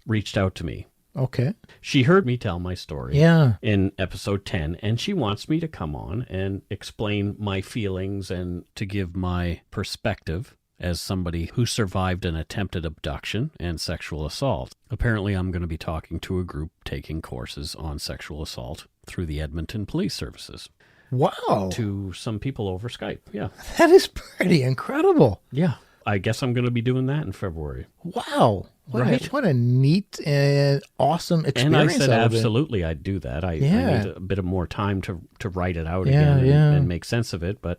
reached out to me. Okay. She heard me tell my story in episode 10, and she wants me to come on and explain my feelings and to give my perspective as somebody who survived an attempted abduction and sexual assault. Apparently, I'm going to be talking to a group taking courses on sexual assault through the Edmonton Police Services. Wow. To some people over Skype, yeah. That is pretty incredible. Yeah. I guess I'm going to be doing that in February. Wow. What a neat and awesome experience. And I said absolutely I'd do that. I need a bit of more time to write it out again and make sense of it. But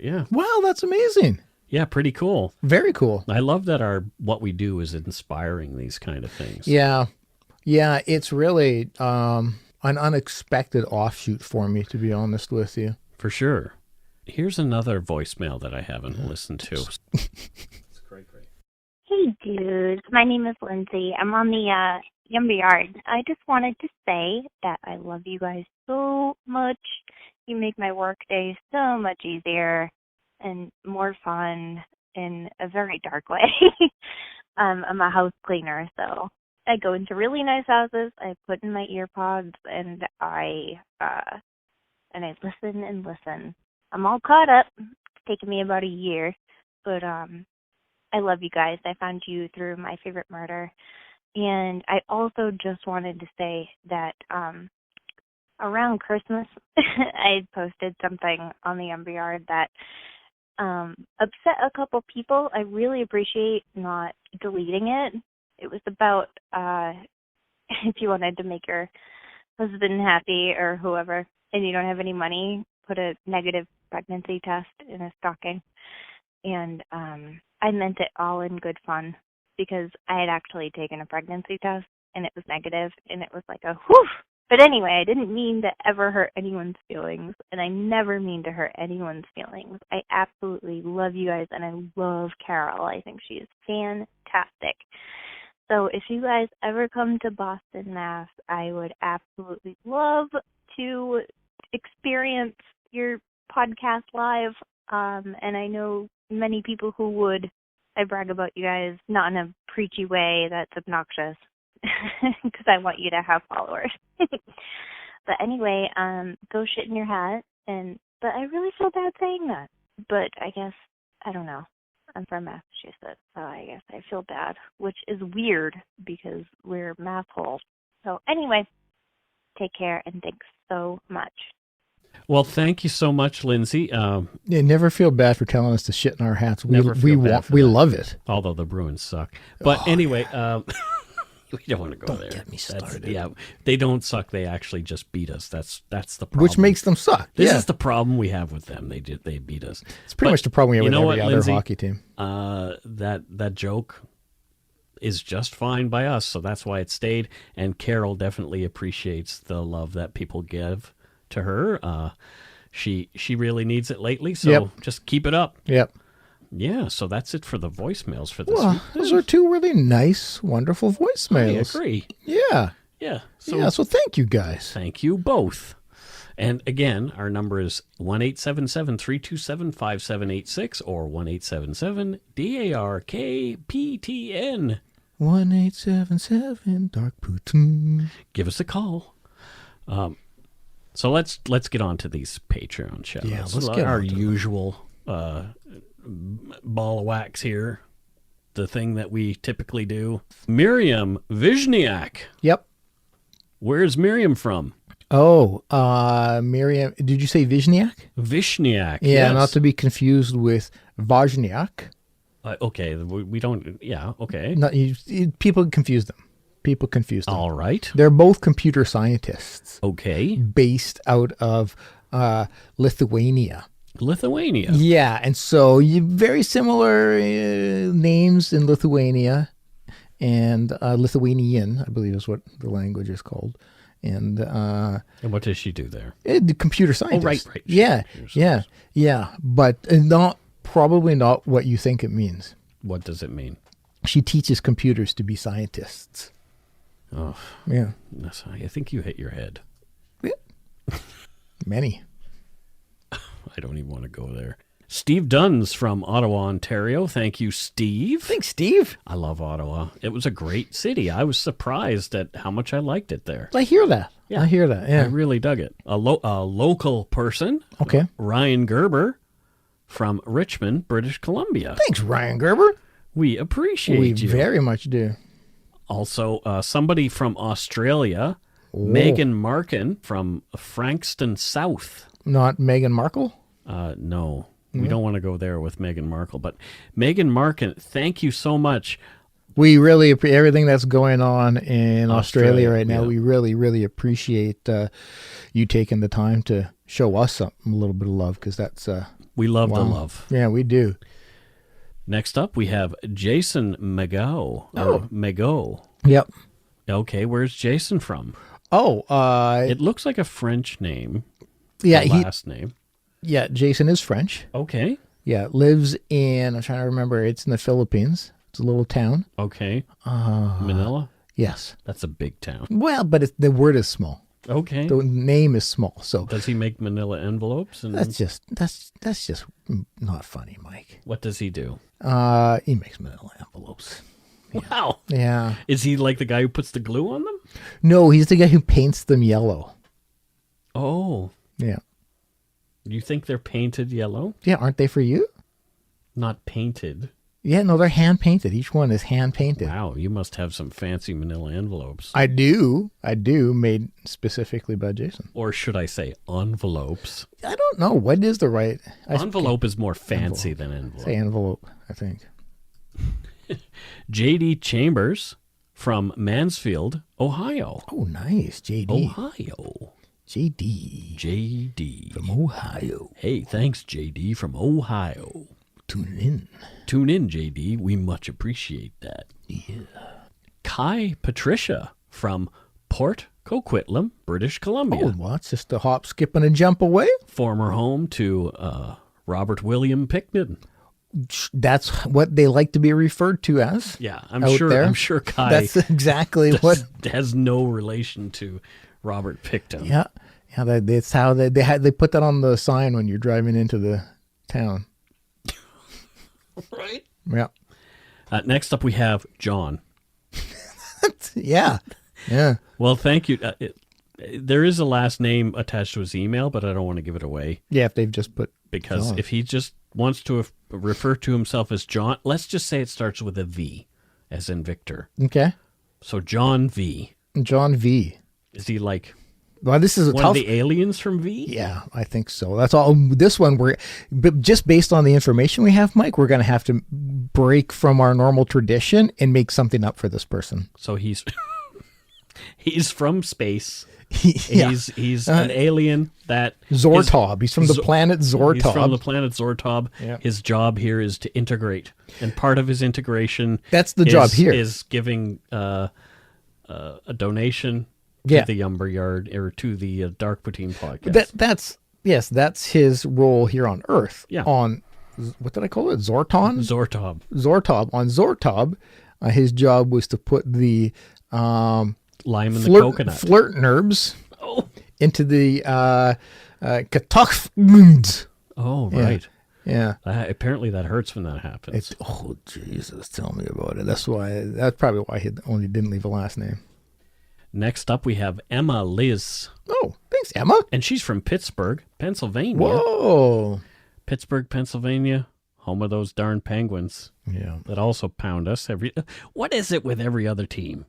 yeah. Wow, that's amazing. Yeah, pretty cool. Very cool. I love that what we do is inspiring these kind of things. Yeah. Yeah, it's really an unexpected offshoot for me, to be honest with you. For sure. Here's another voicemail that I haven't listened to. It's great. Hey, dudes. My name is Lindsay. I'm on the Yumber Yard. I just wanted to say that I love you guys so much. You make my work day so much easier and more fun in a very dark way. I'm a house cleaner, so I go into really nice houses. I put in my ear pods and I listen and listen. I'm all caught up. It's taken me about a year, but I love you guys. I found you through My Favorite Murder. And I also just wanted to say that around Christmas, I posted something on the Yumber Yard that upset a couple people. I really appreciate not deleting it. It was about if you wanted to make your husband happy or whoever and you don't have any money, put a negative pregnancy test in a stocking. And I meant it all in good fun because I had actually taken a pregnancy test and it was negative and it was like a whew. But anyway, I didn't mean to ever hurt anyone's feelings, and I never mean to hurt anyone's feelings. I absolutely love you guys, and I love Carol. I think she is fantastic. So if you guys ever come to Boston, Mass, I would absolutely love to experience your podcast live, and I know many people who would. I brag about you guys, not in a preachy way that's obnoxious, because I want you to have followers. But anyway, go shit in your hat, but I really feel bad saying that. But I guess, I don't know. I'm from Massachusetts, so I guess I feel bad, which is weird because we're math holes. So anyway, take care, and thanks so much. Well, thank you so much, Lindsay. Never feel bad for telling us to shit in our hats. We love it. Although the Bruins suck. But anyway, we don't want to go there. Don't get me started. They don't suck. They actually just beat us. That's the problem. Which makes them suck. This is the problem we have with them. They beat us. It's pretty much the problem we have with every other Lindsay, hockey team. That joke is just fine by us, so that's why it stayed. And Carol definitely appreciates the love that people give to her. She really needs it lately, so just keep it up. Yep. Yeah, so that's it for the voicemails for this week. Those are two really nice, wonderful voicemails. I agree. Yeah. Yeah. So thank you guys. Thank you both. And again, our number is 1-877-327-5786 or 1-877-DARKPTN. 1-877-DARK-PTN. Give us a call. So let's get on to these Patreon shows. Yeah, let's get our usual ball of wax here. The thing that we typically do. Miriam Vishniak. Yep. Where's Miriam from? Oh, Miriam. Did you say Vishniak? Vishniak. Yeah, yes. Not to be confused with Wozniak. Okay, we don't. Yeah, okay. People confuse them. All right. They're both computer scientists. Okay. Based out of Lithuania. Yeah, and so very similar names in Lithuania, and Lithuanian, I believe is what the language is called. And what does she do there? The computer scientist. Oh, right. Yeah. But probably not what you think it means. What does it mean? She teaches computers to be scientists. Oh, yeah. I think you hit your head. Yeah. Many. I don't even want to go there. Steve Dunn's from Ottawa, Ontario. Thank you, Steve. Thanks, Steve. I love Ottawa. It was a great city. I was surprised at how much I liked it there. I hear that. Yeah. I hear that. Yeah. I really dug it. A local person. Okay. Ryan Gerber from Richmond, British Columbia. Thanks, Ryan Gerber. We appreciate you. We very much do. Also, somebody from Australia, Megan Markin from Frankston South. Not Meghan Markle? No. We don't want to go there with Meghan Markle. But Megan Markin, thank you so much. We really appreciate everything that's going on in Australia right now. Yeah. We really, really appreciate you taking the time to show us a little bit of love, because that's... we love the love. Yeah, we do. Next up, we have Jason Mago. Mago. Yep. Okay, where's Jason from? It looks like a French name. Yeah, last name. Yeah, Jason is French. Okay. Yeah, lives in, I'm trying to remember, it's in the Philippines. It's a little town. Okay. Manila? Yes. That's a big town. Well, but the word is small. Okay. The name is small. So does he make manila envelopes? That's just not funny, Mike. What does he do? He makes manila envelopes. Wow. Yeah. Is he like the guy who puts the glue on them? No, he's the guy who paints them yellow. Oh. Yeah. You think they're painted yellow? Yeah, aren't they for you? Not painted. Yeah, no, they're hand painted. Each one is hand painted. Wow, you must have some fancy manila envelopes. I do, made specifically by Jason. Or should I say envelopes? I don't know. What is the right... Envelope is more fancy than envelope. Say envelope, I think. J.D. Chambers from Mansfield, Ohio. Oh, nice. J.D. Ohio. J.D. From Ohio. Hey, thanks, J.D. from Ohio. Tune in. Tune in, J.D. We much appreciate that. Yeah. Kai Patricia from Port Coquitlam, British Columbia. Oh, well, it's just a hop, skip, and a jump away. Former home to Robert William Pickton. That's what they like to be referred to as. Yeah, I'm sure Kai. That's exactly what has no relation to Robert Pickton. Yeah, that's how they put that on the sign when you're driving into the town. Right. Yeah. Next up, we have John. Yeah. Well, thank you. There is a last name attached to his email, but I don't want to give it away. Yeah, if they've just put because John. If he just wants to refer to himself as John, let's just say it starts with a V, as in Victor. Okay. So John V. John V. Is he like? Well, this is one of the aliens from V? Yeah, I think so. That's all. This one, but just based on the information we have, Mike, we're going to have to break from our normal tradition and make something up for this person. So he's from space. Yeah. He's an alien that Zortob. He's from the planet Zortob. He's from the planet Zortob. Yeah. His job here is to integrate, and part of his integration job here is giving a donation. To the Umber Yard or to the Dark Poutine podcast. That's his role here on Earth. Yeah. On what did I call it? Zortob. On Zortob, his job was to put the lime in the coconut flirt herbs into the Katokfmund. Oh, right. Yeah. Apparently that hurts when that happens. Oh, Jesus, tell me about it. That's probably why he only didn't leave a last name. Next up, we have Emma Liz. Oh, thanks, Emma. And she's from Pittsburgh, Pennsylvania. Whoa. Pittsburgh, Pennsylvania, home of those darn Penguins. Yeah. That also pound us every... What is it with every other team?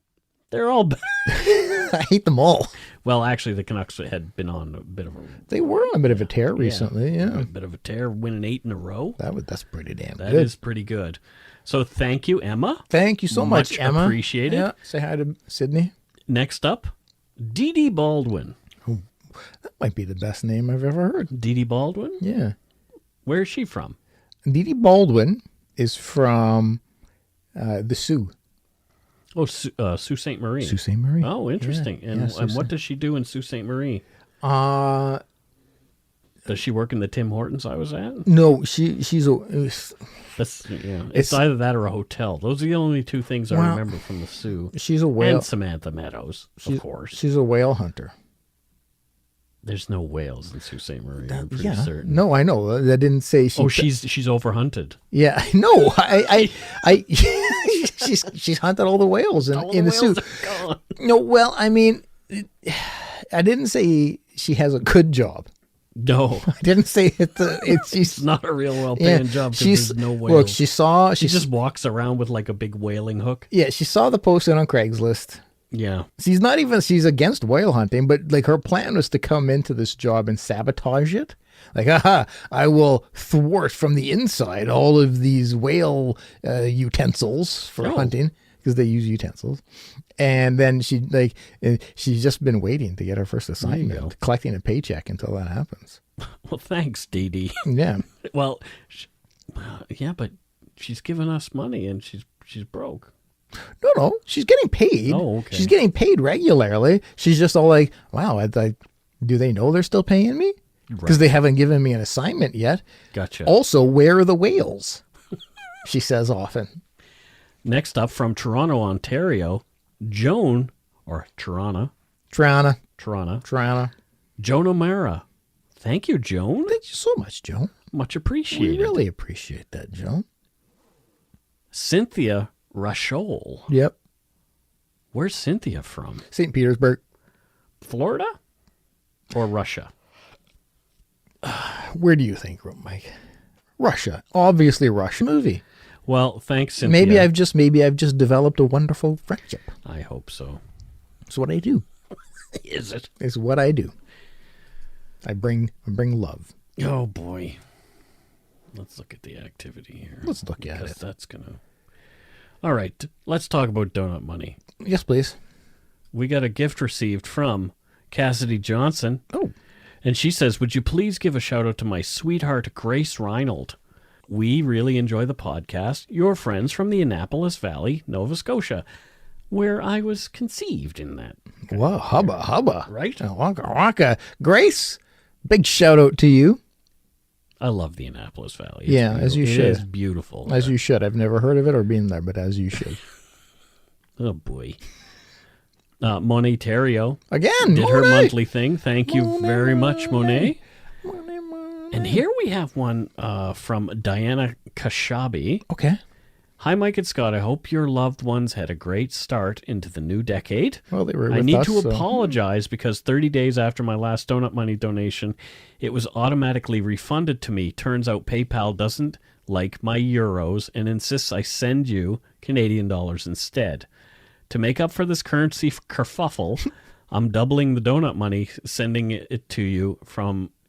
They're all... I hate them all. Well, actually, the Canucks had been on a bit of a... They were on a bit of a tear recently, yeah. A bit of a tear, winning 8 in a row. That's pretty damn good. That is pretty good. So thank you, Emma. Thank you so much, Emma. Appreciate it. Yeah. Say hi to Sydney. Next up, Dee Dee Baldwin. Oh, that might be the best name I've ever heard. Dee Dee Baldwin? Yeah. Where is she from? Dee Dee Baldwin is from the Sioux. Oh, Sault Ste. Marie. Sault Ste. Marie. Oh, interesting. Yeah, and what does she do in Sault Ste. Marie? Does she work in the Tim Hortons I was at? No, she's a... It's either that or a hotel. Those are the only two things I remember from the Sioux. She's a whale. And Samantha Meadows, of course. She's a whale hunter. There's no whales in Sault Ste. Marie. I'm pretty certain. No, I know. That didn't say she. Oh, she's overhunted. Yeah, no, I she's hunted all the whales in the Sioux. No, well, I mean, I didn't say she has a good job. No, I didn't say she's not a real well-paying job because there's no whales. Look, she just walks around with like a big whaling hook. Yeah, she saw the posting on Craigslist. Yeah. She's against whale hunting, but like her plan was to come into this job and sabotage it. Like, I will thwart from the inside all of these whale utensils for hunting, because they use utensils. And then she's just been waiting to get her first assignment, collecting a paycheck until that happens. Well, thanks, Dee Dee. Yeah. Well, yeah, but she's giving us money and she's broke. No, she's getting paid. Oh, okay. She's getting paid regularly. She's just all like, wow, do they know they're still paying me? Because they haven't given me an assignment yet. Gotcha. Also, where are the whales? She says often. Next up, from Toronto, Ontario, Joan, or Toronto. Joan O'Mara. Thank you, Joan. Thank you so much, Joan. Much appreciated. We really appreciate that, Joan. Cynthia Rachol. Yep. Where's Cynthia from? St. Petersburg. Florida or Russia? Where do you think, Mike? Russia. Obviously Russia. Movie. Well, thanks, Cynthia. Maybe I've just developed a wonderful friendship. I hope so. It's what I do. Is it? It's what I do. I bring love. Oh boy. Let's look at the activity here. Let's look at it. That's gonna. All right, let's talk about donut money. Yes, please. We got a gift received from Cassidy Johnson. Oh. And she says, would you please give a shout out to my sweetheart, Grace Reinhold? We really enjoy the podcast. Your friends from the Annapolis Valley, Nova Scotia, where I was conceived in that. Wow, hubba. Right? Waka. Grace, big shout out to you. I love the Annapolis Valley. It's beautiful. As you should. It is beautiful. As you should. I've never heard of it or been there, but as you should. Oh, boy. Monet Theriault. Again, did Monet. Her monthly thing. Thank you very much, Monet. And here we have one from Diana Kashabi. Okay. Hi, Mike and Scott. I hope your loved ones had a great start into the new decade. Well, they were with I need us, to apologize because 30 days after my last donut money donation, it was automatically refunded to me. Turns out PayPal doesn't like my euros and insists I send you Canadian dollars instead. To make up for this currency kerfuffle, I'm doubling the donut money, sending it to you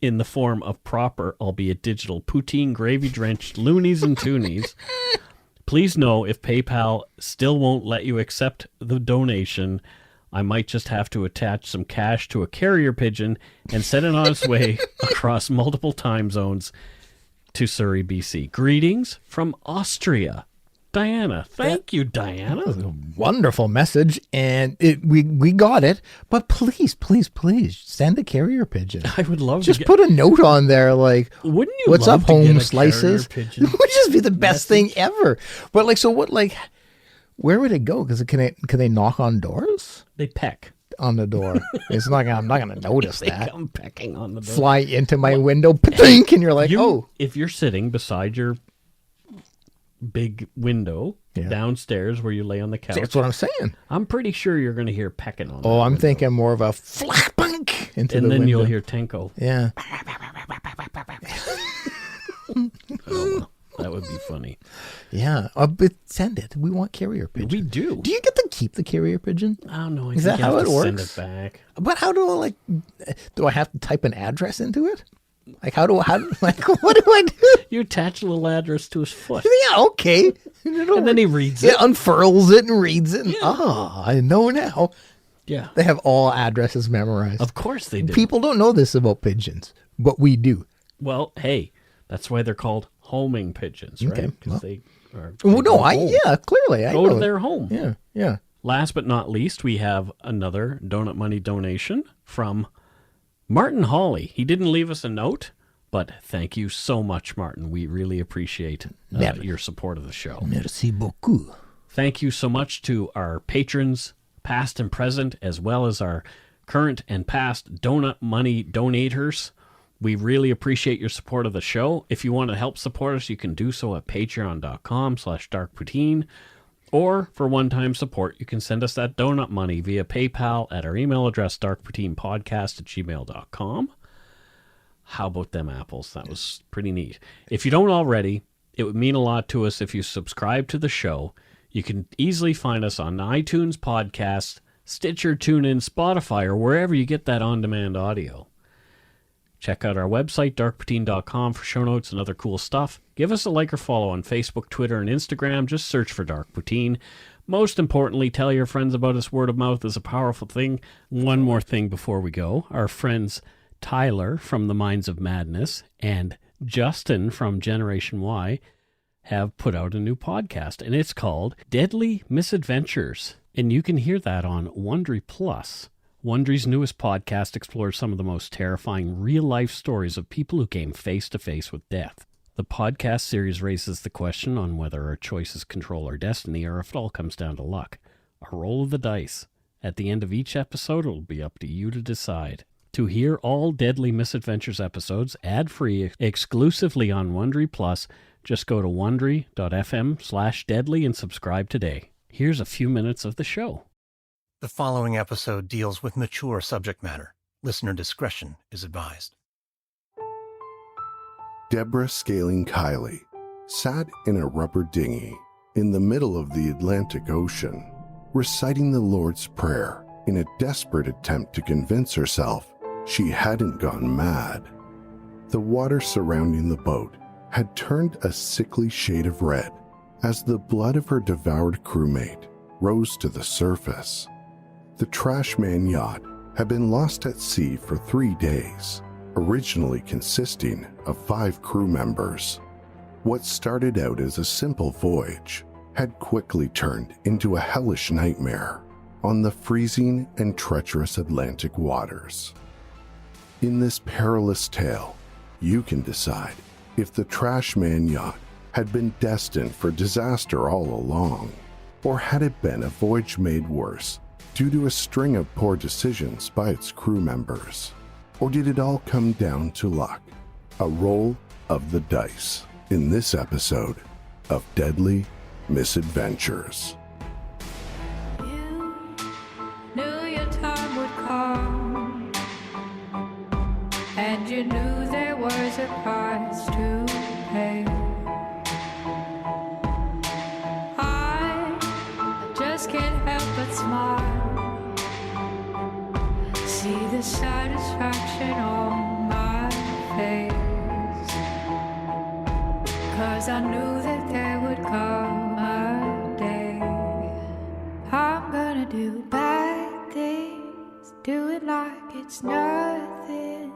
in the form of proper, albeit digital, poutine gravy-drenched loonies and toonies. Please know if PayPal still won't let you accept the donation, I might just have to attach some cash to a carrier pigeon and send it on its way across multiple time zones to Surrey, BC. Greetings from Austria. Diana. Thank you, Diana. That was a wonderful message, and we got it. But please send a carrier pigeon. I would love just put a note on there like, wouldn't you? What's love up, to home get a slices? carrier pigeon It would just be the best thing ever. But where would it go? Because can they knock on doors? They peck on the door. It's not. I'm not going to notice they that. Come pecking on the door. Fly into my window, pink, and you're like, If you're sitting beside your big window downstairs where you lay on the couch. That's what I'm saying. I'm pretty sure you're going to hear pecking on. I'm thinking more of a flapunk into the window. And then you'll hear Tenko. Yeah. Oh, that would be funny. Yeah. But send it. We want carrier pigeon. We do. Do you get to keep the carrier pigeon? I don't know. Is that how it works? Send it back. But how do I have to type an address into it? What do I do? You attach a little address to his foot. Yeah, okay. And then he reads it. It unfurls it and reads it. I know now. Yeah. They have all addresses memorized. Of course they do. People don't know this about pigeons, but we do. Well, hey, that's why they're called homing pigeons, right? Okay. Because they are. Well, no, clearly. I go know to their home. Yeah. Last but not least, we have another Donut Money donation from Martin Hawley. He didn't leave us a note, but thank you so much, Martin. We really appreciate your support of the show. Merci beaucoup. Thank you so much to our patrons, past and present, as well as our current and past Donut Money donators. We really appreciate your support of the show. If you want to help support us, you can do so at patreon.com/darkpoutine. Or for one-time support, you can send us that donut money via PayPal at our email address, darkpoutinepodcast@gmail.com. How about them apples? That was pretty neat. If you don't already, it would mean a lot to us if you subscribe to the show. You can easily find us on iTunes Podcasts, Stitcher, TuneIn, Spotify, or wherever you get that on-demand audio. Check out our website, darkpoutine.com, for show notes and other cool stuff. Give us a like or follow on Facebook, Twitter, and Instagram. Just search for Dark Poutine. Most importantly, tell your friends about us. Word of mouth is a powerful thing. One more thing before we go. Our friends Tyler from the Minds of Madness and Justin from Generation Y have put out a new podcast, and it's called Deadly Misadventures. And you can hear that on Wondery Plus. Wondery's newest podcast explores some of the most terrifying real-life stories of people who came face-to-face with death. The podcast series raises the question on whether our choices control our destiny or if it all comes down to luck. A roll of the dice. At the end of each episode, it will be up to you to decide. To hear all Deadly Misadventures episodes ad-free exclusively on Wondery Plus, just go to wondery.fm/deadly and subscribe today. Here's a few minutes of the show. The following episode deals with mature subject matter. Listener discretion is advised. Deborah Scaling Kiley sat in a rubber dinghy in the middle of the Atlantic Ocean, reciting the Lord's Prayer in a desperate attempt to convince herself she hadn't gone mad. The water surrounding the boat had turned a sickly shade of red as the blood of her devoured crewmate rose to the surface. The Trashman yacht had been lost at sea for 3 days, originally consisting of 5 crew members. What started out as a simple voyage had quickly turned into a hellish nightmare on the freezing and treacherous Atlantic waters. In this perilous tale, you can decide if the Trashman yacht had been destined for disaster all along, or had it been a voyage made worse due to a string of poor decisions by its crew members? Or did it all come down to luck? A roll of the dice in this episode of Deadly Misadventures. You knew your time would come, and you knew there was a price to pay. I just can't help but smile, see the satisfaction on my face, 'cause I knew that there would come a day I'm gonna do bad things, do it like it's nothing.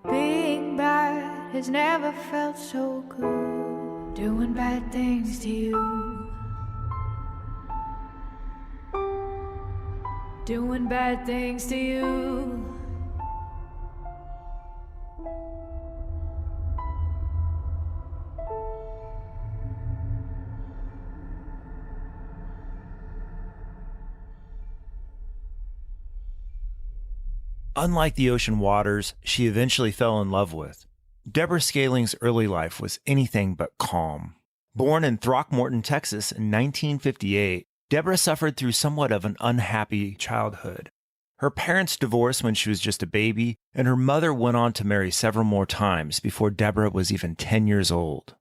Being bad has never felt so good, doing bad things to you. Doing bad things to you. Unlike the ocean waters she eventually fell in love with, Deborah Scaling's early life was anything but calm. Born in Throckmorton, Texas in 1958, Deborah suffered through somewhat of an unhappy childhood. Her parents divorced when she was just a baby, and her mother went on to marry several more times before Deborah was even 10 years old.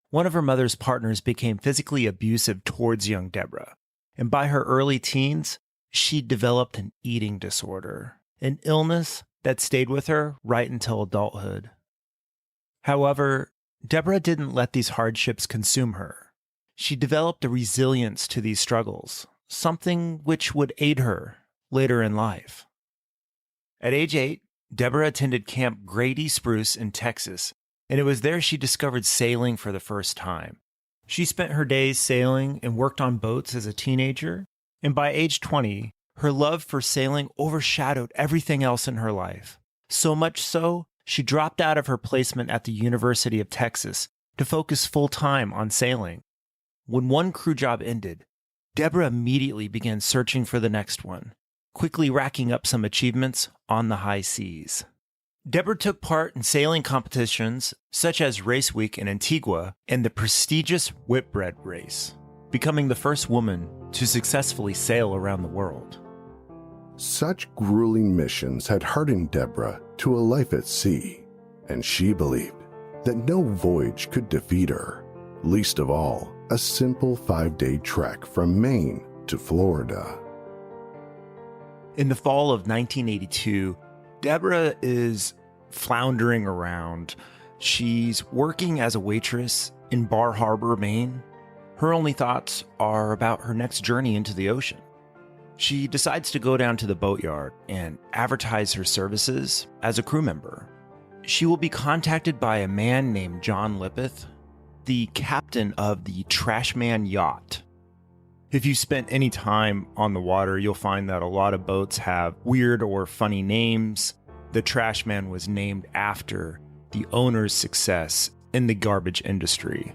One of her mother's partners became physically abusive towards young Deborah, and by her early teens, she developed an eating disorder, an illness that stayed with her right until adulthood. However, Deborah didn't let these hardships consume her. She developed a resilience to these struggles, something which would aid her later in life. At age 8, Deborah attended Camp Grady Spruce in Texas, and it was there she discovered sailing for the first time. She spent her days sailing and worked on boats as a teenager, and by age 20, her love for sailing overshadowed everything else in her life. So much so, she dropped out of her placement at the University of Texas to focus full-time on sailing. When one crew job ended, Deborah immediately began searching for the next one, quickly racking up some achievements on the high seas. Deborah took part in sailing competitions such as Race Week in Antigua and the prestigious Whitbread Race, becoming the first woman to successfully sail around the world. Such grueling missions had hardened Deborah to a life at sea, and she believed that no voyage could defeat her, least of all a simple 5-day trek from Maine to Florida. In the fall of 1982, Deborah is floundering around. She's working as a waitress in Bar Harbor, Maine. Her only thoughts are about her next journey into the ocean. She decides to go down to the boatyard and advertise her services as a crew member. She will be contacted by a man named John Lippeth, the captain of the Trashman yacht. If you spent any time on the water, you'll find that a lot of boats have weird or funny names. The Trashman was named after the owner's success in the garbage industry.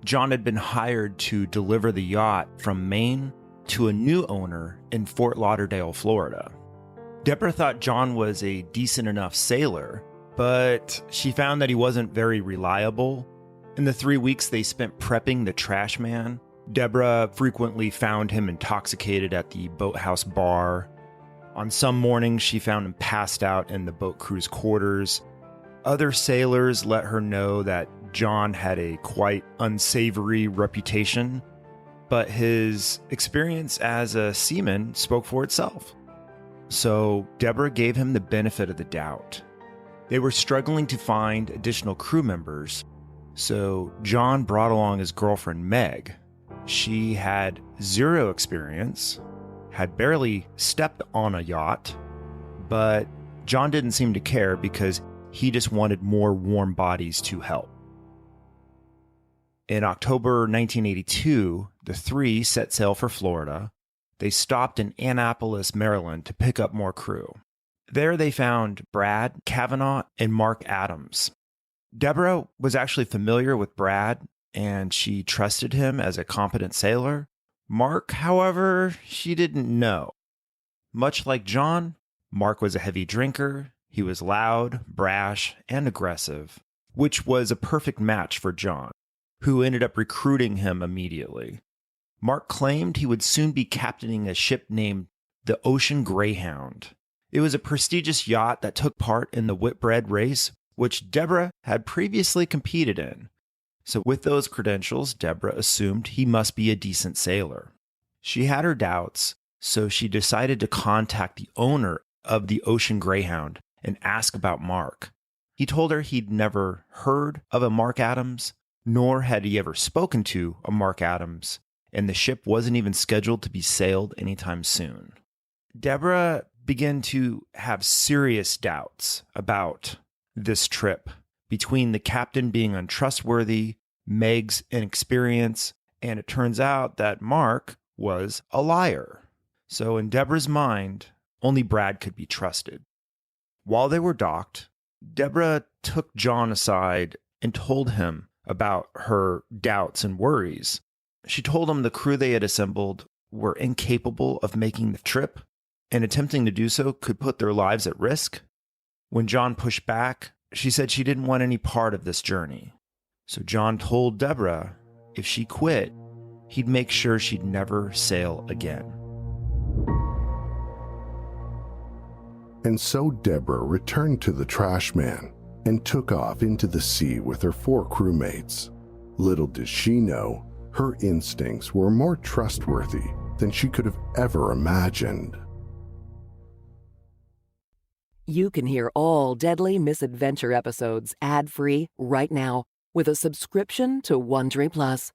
John had been hired to deliver the yacht from Maine to a new owner in Fort Lauderdale, Florida. Deborah thought John was a decent enough sailor, but she found that he wasn't very reliable. In the 3 weeks they spent prepping the Trashman, Deborah frequently found him intoxicated at the boathouse bar. On some mornings, she found him passed out in the boat crew's quarters. Other sailors let her know that John had a quite unsavory reputation, but his experience as a seaman spoke for itself. So Deborah gave him the benefit of the doubt. They were struggling to find additional crew members, so John brought along his girlfriend Meg. She had zero experience, had barely stepped on a yacht, but John didn't seem to care because he just wanted more warm bodies to help. In October 1982, the three set sail for Florida. They stopped in Annapolis, Maryland to pick up more crew. There they found Brad Kavanaugh and Mark Adams. Deborah was actually familiar with Brad, and she trusted him as a competent sailor. Mark, however, she didn't know. Much like John, Mark was a heavy drinker. He was loud, brash, and aggressive, which was a perfect match for John, who ended up recruiting him immediately. Mark claimed he would soon be captaining a ship named the Ocean Greyhound. It was a prestigious yacht that took part in the Whitbread Race, which Deborah had previously competed in. So with those credentials, Deborah assumed he must be a decent sailor. She had her doubts, so she decided to contact the owner of the Ocean Greyhound and ask about Mark. He told her he'd never heard of a Mark Adams, nor had he ever spoken to a Mark Adams, and the ship wasn't even scheduled to be sailed anytime soon. Deborah began to have serious doubts about this trip, between the captain being untrustworthy, Meg's inexperience, and it turns out that Mark was a liar. So in Deborah's mind, only Brad could be trusted. While they were docked, Deborah took John aside and told him about her doubts and worries. She told him the crew they had assembled were incapable of making the trip, and attempting to do so could put their lives at risk. When John pushed back, she said she didn't want any part of this journey. So John told Deborah if she quit, he'd make sure she'd never sail again. And so Deborah returned to the Trashman and took off into the sea with her 4 crewmates. Little did she know, her instincts were more trustworthy than she could have ever imagined. You can hear all Deadly Misadventure episodes ad-free right now with a subscription to Wondery Plus.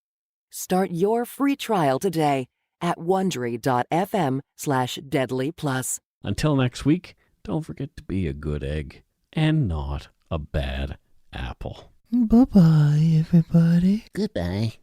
Start your free trial today at Wondery.fm/deadlyplus. Until next week, don't forget to be a good egg and not a bad apple. Bye-bye, everybody. Goodbye.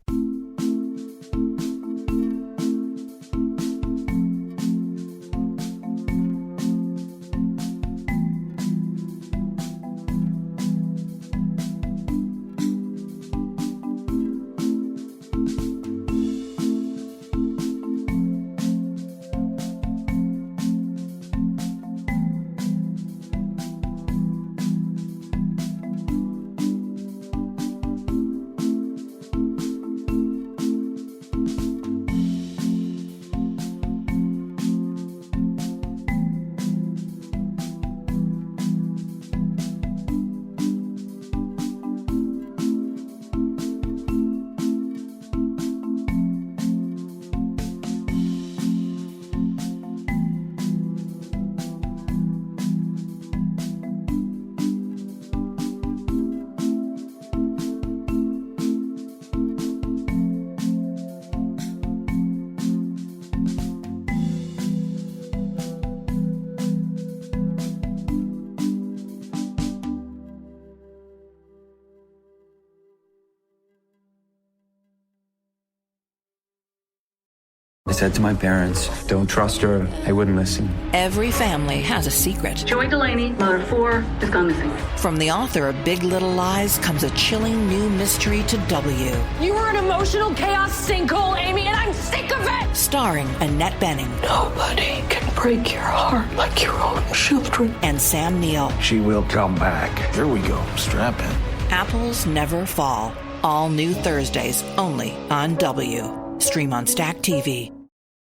I said to my parents, don't trust her. They wouldn't listen. Every family has a secret. Joy Delaney, mother of 4, has gone missing. From the author of Big Little Lies comes a chilling new mystery to W. You were an emotional chaos sinkhole, Amy, and I'm sick of it! Starring Annette Bening. Nobody can break your heart like your own children. And Sam Neill. She will come back. Here we go. Strap in. Apples Never Fall. All new Thursdays only on W. Stream on Stack TV.